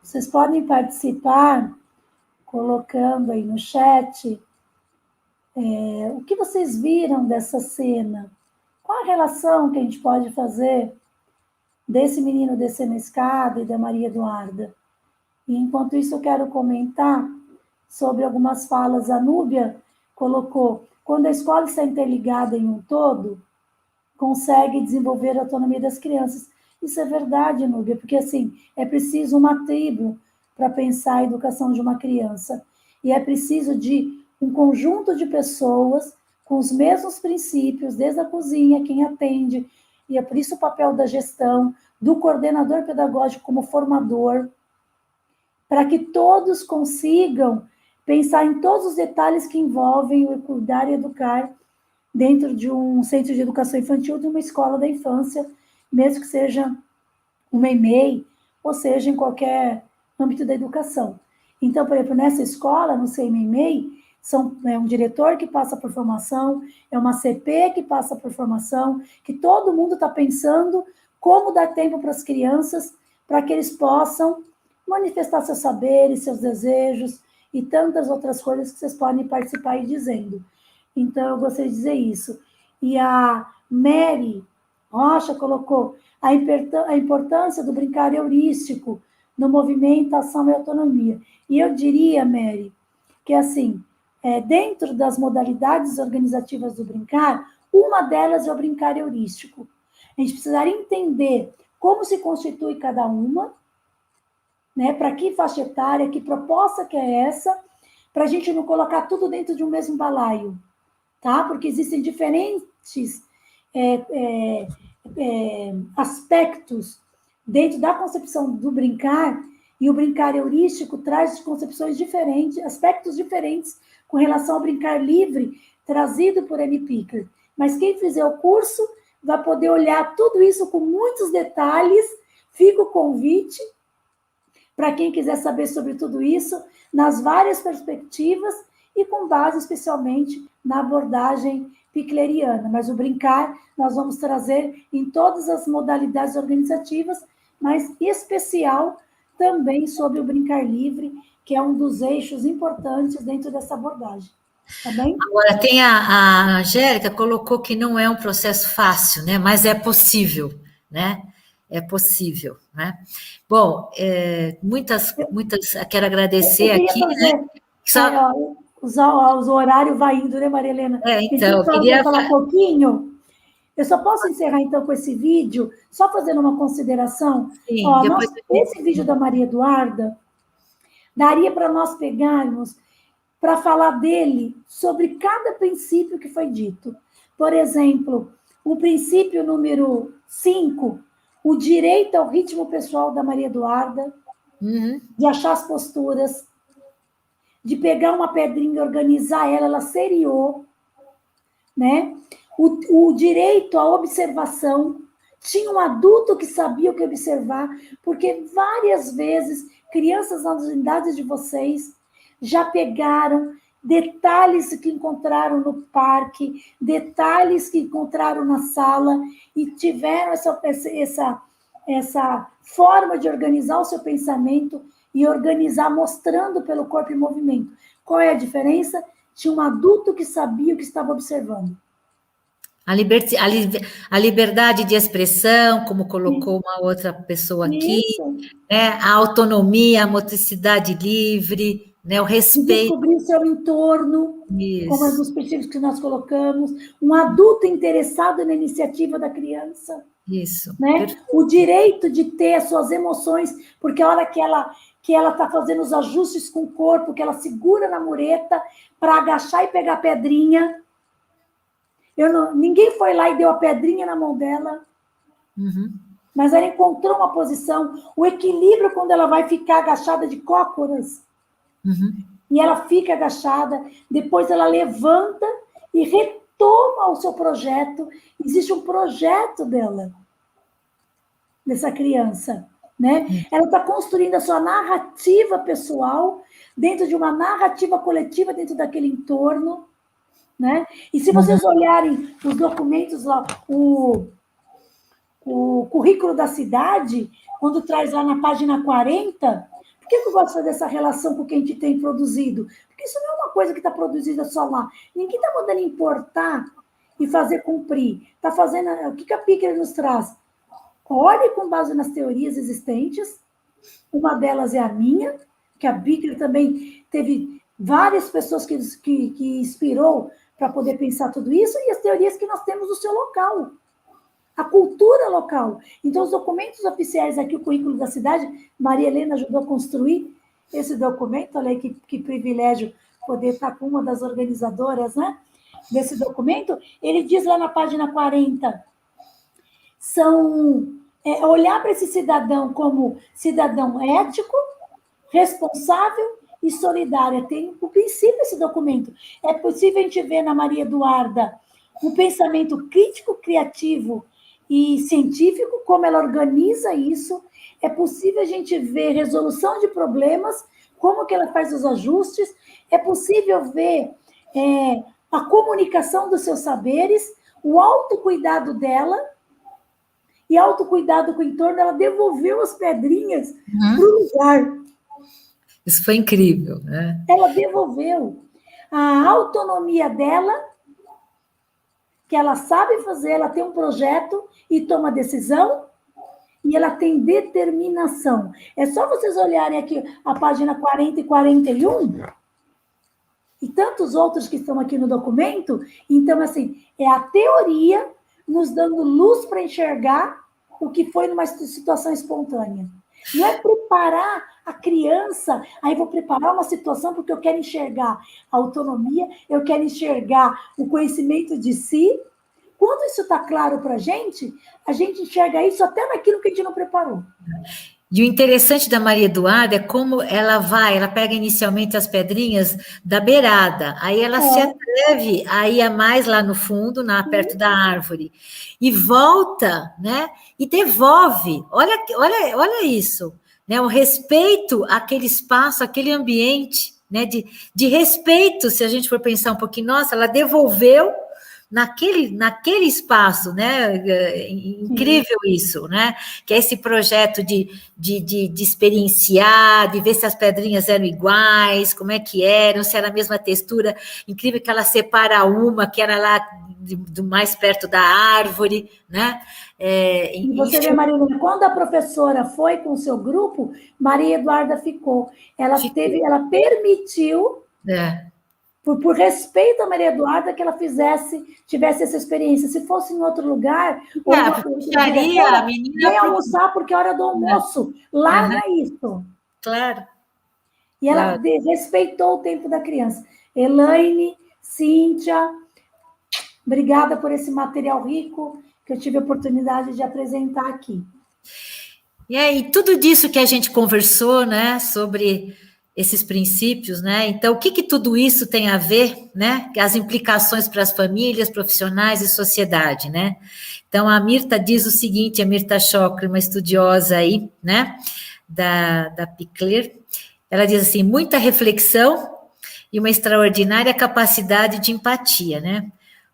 Vocês podem participar colocando aí no chat o que vocês viram dessa cena. Qual a relação que a gente pode fazer desse menino descendo a escada e da Maria Eduarda? E enquanto isso eu quero comentar sobre algumas falas. A Núbia, colocou, quando a escola está interligada em um todo, consegue desenvolver a autonomia das crianças. Isso é verdade, Núbia, porque assim, é preciso uma tribo para pensar a educação de uma criança. E é preciso de um conjunto de pessoas com os mesmos princípios, desde a cozinha, quem atende, e é por isso o papel da gestão, do coordenador pedagógico como formador, para que todos consigam pensar em todos os detalhes que envolvem o cuidar e educar dentro de um centro de educação infantil, de uma escola da infância, mesmo que seja uma EMEI, ou seja, em qualquer âmbito da educação. Então, por exemplo, nessa escola, no CMEI, é um diretor que passa por formação, é uma CP que passa por formação, que todo mundo está pensando como dar tempo para as crianças, para que eles possam manifestar seus saberes, seus desejos e tantas outras coisas que vocês podem participar e dizendo. Então, eu gostaria de dizer isso. E a Mary Rocha colocou a importância do brincar heurístico no movimento, ação e autonomia. E eu diria, Mary, que assim, dentro das modalidades organizativas do brincar, uma delas é o brincar heurístico. A gente precisaria entender como se constitui cada uma, né, para que faixa etária, que proposta que é essa, para a gente não colocar tudo dentro de um mesmo balaio, tá? Porque existem diferentes aspectos dentro da concepção do brincar, e o brincar heurístico traz concepções diferentes, aspectos diferentes com relação ao brincar livre, trazido por Amy Pickler. Mas quem fizer o curso vai poder olhar tudo isso com muitos detalhes. Fica o convite para quem quiser saber sobre tudo isso, nas várias perspectivas e com base especialmente na abordagem pickleriana. Mas o brincar nós vamos trazer em todas as modalidades organizativas, mas em especial também sobre o brincar livre, que é um dos eixos importantes dentro dessa abordagem. Tá bem? Agora, tem a Angélica colocou que não é um processo fácil, né? Mas é possível, né? É possível, né? Bom, muitas, quero agradecer aqui, fazer, né? Só... os horários vai indo, né, Maria Helena? Então, eu queria falar um pouquinho. Eu só posso encerrar, então, com esse vídeo, só fazendo uma consideração. Sim, Esse vídeo da Maria Eduarda daria para nós pegarmos para falar dele sobre cada princípio que foi dito. Por exemplo, o princípio número 5, o direito ao ritmo pessoal da Maria Eduarda, de achar as posturas, de pegar uma pedrinha e organizar ela seriou, né? O direito à observação, tinha um adulto que sabia o que observar, porque várias vezes crianças nas unidades de vocês já pegaram detalhes que encontraram no parque, detalhes que encontraram na sala e tiveram essa forma de organizar o seu pensamento e organizar mostrando pelo corpo em movimento. Qual é a diferença? Tinha um adulto que sabia o que estava observando. A liberdade de expressão, como colocou uma outra pessoa aqui, né? A autonomia, a motricidade livre, né? O respeito. Descobrir o seu entorno, Isso. como os princípios que nós colocamos, um adulto interessado na iniciativa da criança. Isso. Né? O direito de ter as suas emoções, porque a hora que ela está fazendo os ajustes com o corpo, que ela segura na mureta para agachar e pegar a pedrinha. Ninguém foi lá e deu a pedrinha na mão dela, mas ela encontrou uma posição, o equilíbrio quando ela vai ficar agachada de cócoras, e ela fica agachada, depois ela levanta e retoma o seu projeto. Existe um projeto dessa criança, né? Ela está construindo a sua narrativa pessoal dentro de uma narrativa coletiva dentro daquele entorno, né? E se vocês olharem os documentos lá, o currículo da cidade, quando traz lá na página 40, por que eu gosto de fazer essa relação com o que a gente tem produzido? Porque isso não é uma coisa que está produzida só lá. Ninguém está mandando importar e fazer cumprir. Está fazendo... O que a Pickler nos traz? Olhe com base nas teorias existentes. Uma delas é a minha, que a Pickler também teve várias pessoas que inspirou para poder pensar tudo isso, e as teorias que nós temos no seu local, a cultura local. Então, os documentos oficiais aqui, o currículo da cidade, Maria Helena ajudou a construir esse documento, olha aí que privilégio poder estar com uma das organizadoras, né, desse documento. Ele diz lá na página 40, olhar para esse cidadão como cidadão ético, responsável e solidário. Tem o princípio esse documento. É possível a gente ver na Maria Eduarda um pensamento crítico, criativo e científico, como ela organiza isso. É possível a gente ver resolução de problemas, como que ela faz os ajustes. É possível ver a comunicação dos seus saberes, o autocuidado dela, e autocuidado com o entorno. Ela devolveu as pedrinhas para o lugar. Isso foi incrível, né? Ela devolveu a autonomia dela, que ela sabe fazer, ela tem um projeto e toma decisão, e ela tem determinação. É só vocês olharem aqui a página 40 e 41, e tantos outros que estão aqui no documento. Então, assim, é a teoria nos dando luz para enxergar o que foi numa situação espontânea. Não é preparar a criança, aí vou preparar uma situação porque eu quero enxergar a autonomia, eu quero enxergar o conhecimento de si. Quando isso está claro para a gente enxerga isso até naquilo que a gente não preparou. E o interessante da Maria Eduarda é como ela pega inicialmente as pedrinhas da beirada, aí ela se atreve a ir mais lá no fundo, perto da árvore, e volta, né? E devolve. Olha isso, né? O respeito àquele espaço, àquele ambiente, né? De respeito, se a gente for pensar um pouquinho, nossa, ela devolveu naquele espaço, né? Incrível isso, né? Que é esse projeto de experienciar, de ver se as pedrinhas eram iguais, como é que eram, se era a mesma textura. Incrível que ela separa uma, que era lá do mais perto da árvore, né? E você vê, Maria Helena, quando a professora foi com o seu grupo, Maria Eduarda ficou. Ela permitiu... Por respeito a Maria Eduarda, que ela tivesse essa experiência. Se fosse em outro lugar, a menina vem almoçar porque é hora do almoço. Larga isso. Claro. E ela respeitou o tempo da criança. Elaine, Cíntia, obrigada por esse material rico que eu tive a oportunidade de apresentar aqui. E tudo disso que a gente conversou, né, sobre esses princípios, né? Então, o que tudo isso tem a ver, né? As implicações para as famílias, profissionais e sociedade, né? Então, a Mirta diz o seguinte, a Mirta Schocker, uma estudiosa aí, né? Da Pickler, ela diz assim, muita reflexão e uma extraordinária capacidade de empatia, né?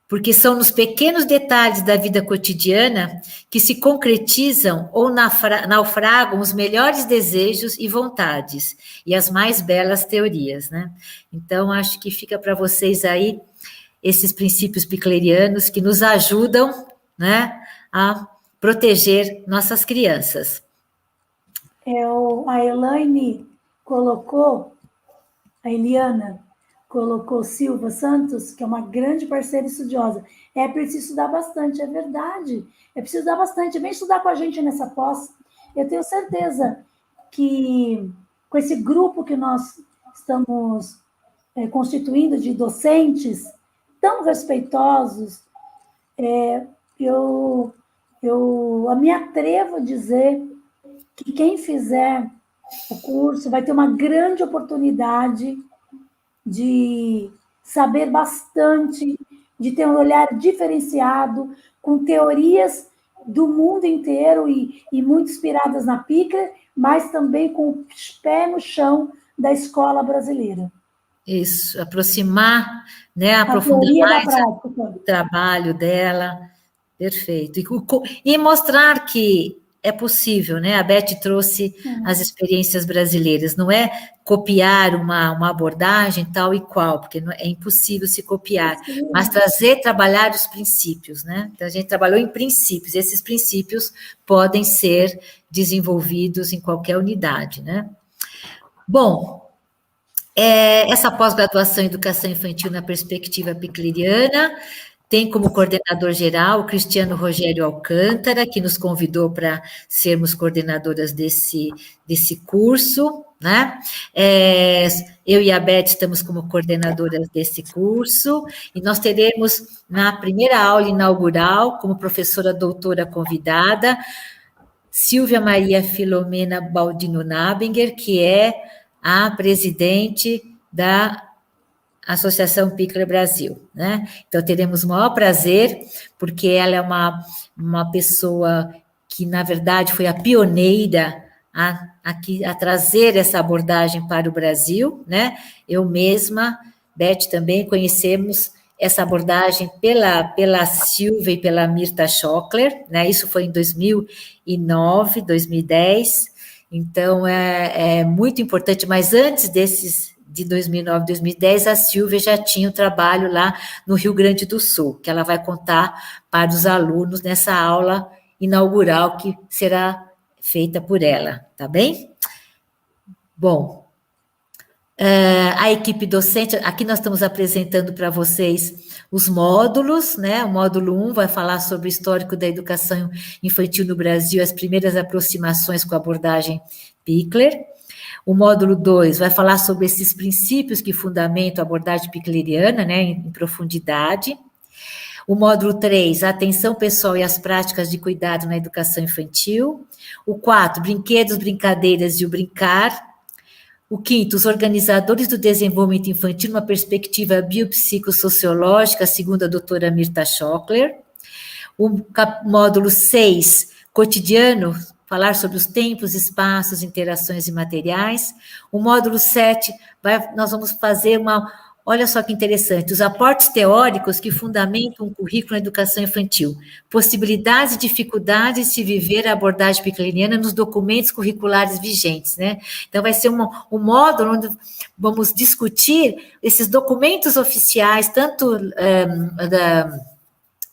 Porque são nos pequenos detalhes da vida cotidiana que se concretizam ou naufragam os melhores desejos e vontades, e as mais belas teorias, né? Então, acho que fica para vocês aí esses princípios piclerianos que nos ajudam, né, a proteger nossas crianças. A Elaine colocou, a Eliana colocou Silva Santos, que é uma grande parceira estudiosa. É preciso estudar bastante, é verdade. É preciso estudar bastante. Vem estudar com a gente nessa pós. Eu tenho certeza que com esse grupo que nós estamos constituindo de docentes tão respeitosos, eu me atrevo a dizer que quem fizer o curso vai ter uma grande oportunidade de saber bastante, de ter um olhar diferenciado, com teorias do mundo inteiro e muito inspiradas na Pickler, mas também com o pé no chão da escola brasileira. Isso, aproximar, né, aprofundar mais o trabalho dela, perfeito. E mostrar que é possível, né? A Beth trouxe as experiências brasileiras, não é copiar uma abordagem tal e qual, porque é impossível se copiar, mas trabalhar os princípios, né? Então, a gente trabalhou em princípios, e esses princípios podem ser desenvolvidos em qualquer unidade, né? Bom, Essa pós-graduação em Educação Infantil na Perspectiva Picleriana tem como coordenador geral o Cristiano Rogério Alcântara, que nos convidou para sermos coordenadoras desse curso, né? Eu e a Beth estamos como coordenadoras desse curso, e nós teremos, na primeira aula inaugural, como professora doutora convidada, Silvia Maria Filomena Baldino Nabinger, que é a presidente da Associação Pickler Brasil, né? Então, teremos o maior prazer, porque ela é uma pessoa que, na verdade, foi a pioneira a trazer essa abordagem para o Brasil, né? Eu mesma, Beth, também conhecemos essa abordagem pela Silvia e pela Mirta Schockler, né? Isso foi em 2009, 2010, então é muito importante, mas antes de 2009, 2010, a Silvia já tinha um trabalho lá no Rio Grande do Sul, que ela vai contar para os alunos nessa aula inaugural que será feita por ela, tá bem? Bom, a equipe docente, aqui nós estamos apresentando para vocês os módulos, né? O módulo 1 vai falar sobre o histórico da educação infantil no Brasil, as primeiras aproximações com a abordagem Pickler. O módulo 2 vai falar sobre esses princípios que fundamentam a abordagem picleriana, né, em profundidade. O módulo 3, a atenção pessoal e as práticas de cuidado na educação infantil. O 4, brinquedos, brincadeiras e o brincar. O 5, os organizadores do desenvolvimento infantil numa perspectiva biopsicossociológica, segundo a doutora Mirta Schockler. O módulo 6, cotidiano, falar sobre os tempos, espaços, interações e materiais. O módulo 7, nós vamos fazer olha só que interessante, os aportes teóricos que fundamentam o currículo na educação infantil, possibilidades e dificuldades de viver a abordagem picleriana nos documentos curriculares vigentes, né? Então, vai ser um módulo onde vamos discutir esses documentos oficiais, tanto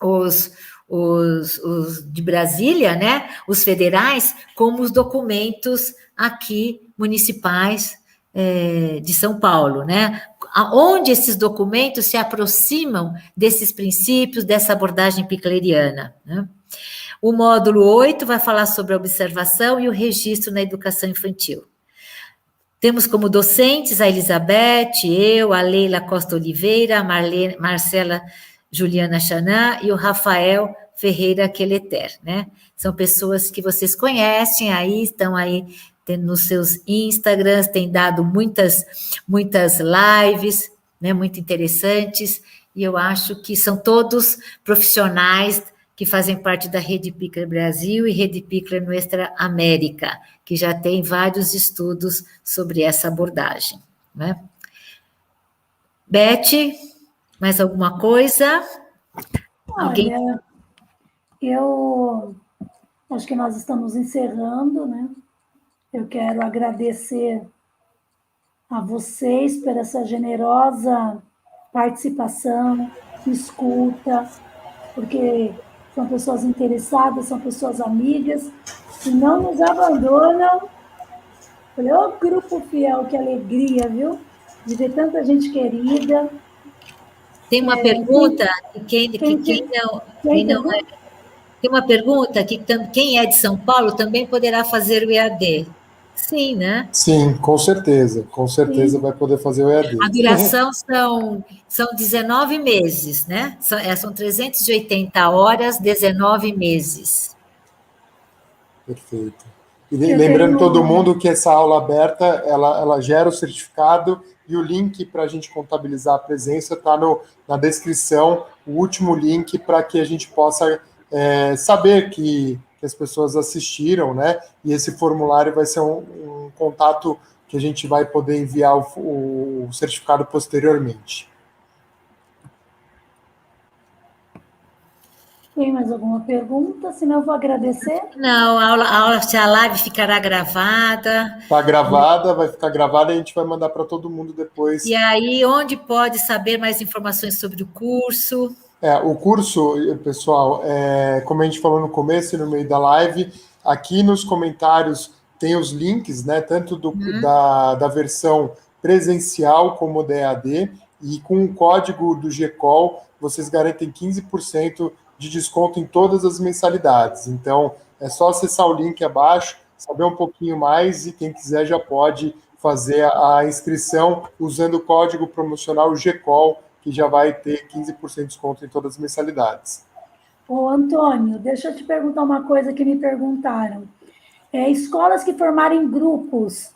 os de Brasília, né, os federais, como os documentos aqui municipais de São Paulo, né, onde esses documentos se aproximam desses princípios, dessa abordagem picleriana, né. O módulo 8 vai falar sobre a observação e o registro na educação infantil. Temos como docentes a Elizabeth, eu, a Leila Costa Oliveira, a Marcela Juliana Chanan e o Rafael Ferreira Queleter, né? São pessoas que vocês conhecem aí, estão aí nos seus Instagrams, têm dado muitas lives, né, muito interessantes, e eu acho que são todos profissionais que fazem parte da Rede Pickler Brasil e Rede Pickler Nuestra América, que já tem vários estudos sobre essa abordagem, né? Beth, mais alguma coisa? Alguém? Olha, eu acho que nós estamos encerrando, né? Eu quero agradecer a vocês por essa generosa participação, escuta, porque são pessoas interessadas, são pessoas amigas, que não nos abandonam. Olha, ô grupo fiel, que alegria, viu? De ver tanta gente querida. Tem uma pergunta, tem uma pergunta que quem é de São Paulo também poderá fazer o EAD. Sim, né? Sim, com certeza Sim. Vai poder fazer o EAD. A duração são 19 meses, né? São 380 horas, 19 meses. Perfeito. E lembrando todo mundo que essa aula aberta, ela gera o certificado e o link para a gente contabilizar a presença está na descrição, o último link para que a gente possa saber que as pessoas assistiram, né? E esse formulário vai ser um contato que a gente vai poder enviar o certificado posteriormente. Tem mais alguma pergunta? Senão eu vou agradecer. Não, a live ficará gravada. Está gravada, vai ficar gravada e a gente vai mandar para todo mundo depois. E aí, onde pode saber mais informações sobre o curso? O curso, pessoal, como a gente falou no começo e no meio da live, aqui nos comentários tem os links, né, tanto da versão presencial como da EAD, e com o código do GECOL, vocês garantem 15% de desconto em todas as mensalidades. Então, é só acessar o link abaixo, saber um pouquinho mais, e quem quiser já pode fazer a inscrição usando o código promocional GECOL, que já vai ter 15% de desconto em todas as mensalidades. Ô, Antônio, deixa eu te perguntar uma coisa que me perguntaram. Escolas que formarem grupos,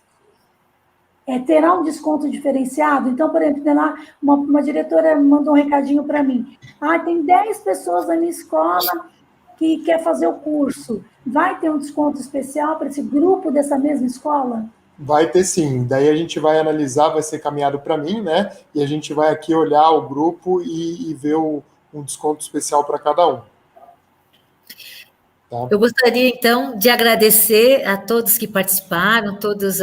terá um desconto diferenciado? Então, por exemplo, tem lá uma diretora mandou um recadinho para mim. Tem 10 pessoas na minha escola que quer fazer o curso. Vai ter um desconto especial para esse grupo dessa mesma escola? Vai ter sim. Daí a gente vai analisar, vai ser caminhado para mim, né? E a gente vai aqui olhar o grupo e ver um desconto especial para cada um. Tá? Eu gostaria, então, de agradecer a todos que participaram, todos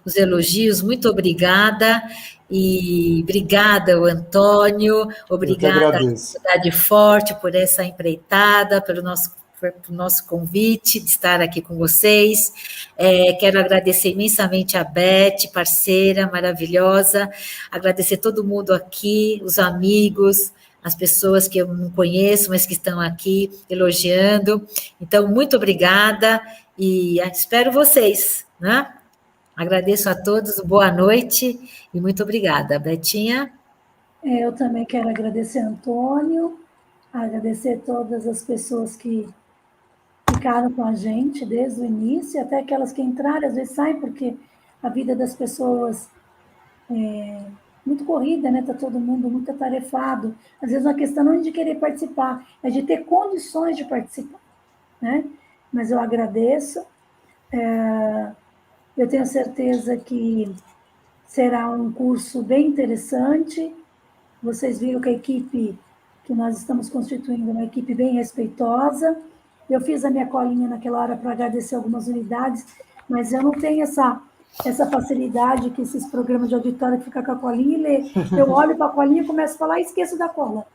os elogios, muito obrigada, e obrigada, o Antônio, obrigada à Cidade Forte por essa empreitada, pelo nosso convite de estar aqui com vocês. Quero agradecer imensamente a Beth, parceira maravilhosa, agradecer todo mundo aqui, os amigos, as pessoas que eu não conheço, mas que estão aqui elogiando. Então, muito obrigada e espero vocês, né? Agradeço a todos, boa noite e muito obrigada. Betinha? Eu também quero agradecer, Antônio, agradecer todas as pessoas que ficaram com a gente desde o início, até aquelas que entraram, às vezes saem, porque a vida das pessoas muito corrida, né? Está todo mundo muito atarefado. Às vezes a questão não é de querer participar, é de ter condições de participar, né? Mas eu agradeço. Eu tenho certeza que será um curso bem interessante. Vocês viram que a equipe que nós estamos constituindo é uma equipe bem respeitosa. Eu fiz a minha colinha naquela hora para agradecer algumas unidades, mas eu não tenho essa facilidade que esses programas de auditório que ficam com a colinha e lê. Eu olho para a colinha e começo a falar e esqueço da cola.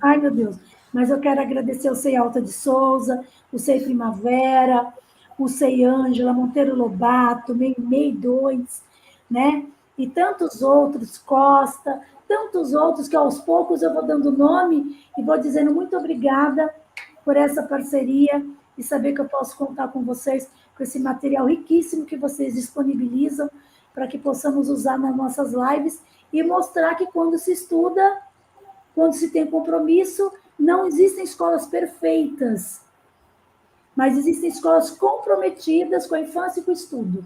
Ai, meu Deus. Mas eu quero agradecer o SEI Alta de Souza, o SEI Primavera, o SEI Ângela, Monteiro Lobato, MEI 2, né? E tantos outros, Costa, tantos outros que aos poucos eu vou dando nome e vou dizendo muito obrigada por essa parceria e saber que eu posso contar com vocês, com esse material riquíssimo que vocês disponibilizam para que possamos usar nas nossas lives e mostrar que quando se estuda, quando se tem compromisso, não existem escolas perfeitas, mas existem escolas comprometidas com a infância e com o estudo.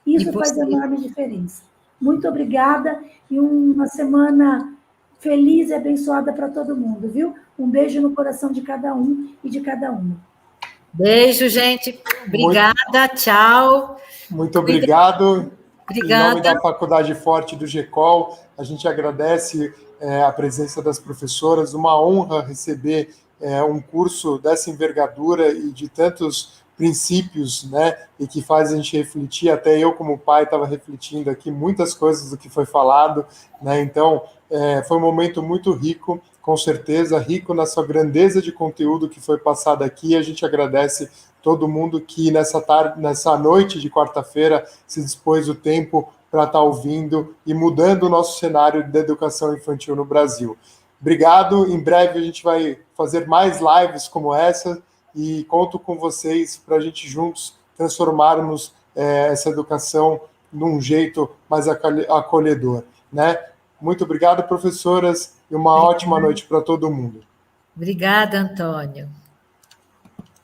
Isso faz enorme diferença. Muito obrigada e uma semana feliz e abençoada para todo mundo, viu? Um beijo no coração de cada um e de cada uma. Beijo, gente. Obrigada, tchau. Muito obrigado. Obrigada. Em nome da Faculdade Forte do GECOL, a gente agradece a presença das professoras. Uma honra receber um curso dessa envergadura e de tantos princípios, né, e que faz a gente refletir. Até eu, como pai, estava refletindo aqui muitas coisas do que foi falado, né? Então, foi um momento muito rico, com certeza, rico na sua grandeza de conteúdo que foi passado aqui. A gente agradece todo mundo que nessa noite de quarta-feira se dispôs o tempo para estar ouvindo e mudando o nosso cenário da educação infantil no Brasil. Obrigado, em breve a gente vai fazer mais lives como essa e conto com vocês para a gente juntos transformarmos essa educação num jeito mais acolhedor, né? Muito obrigado, professoras, e uma ótima noite para todo mundo. Obrigada, Antônio.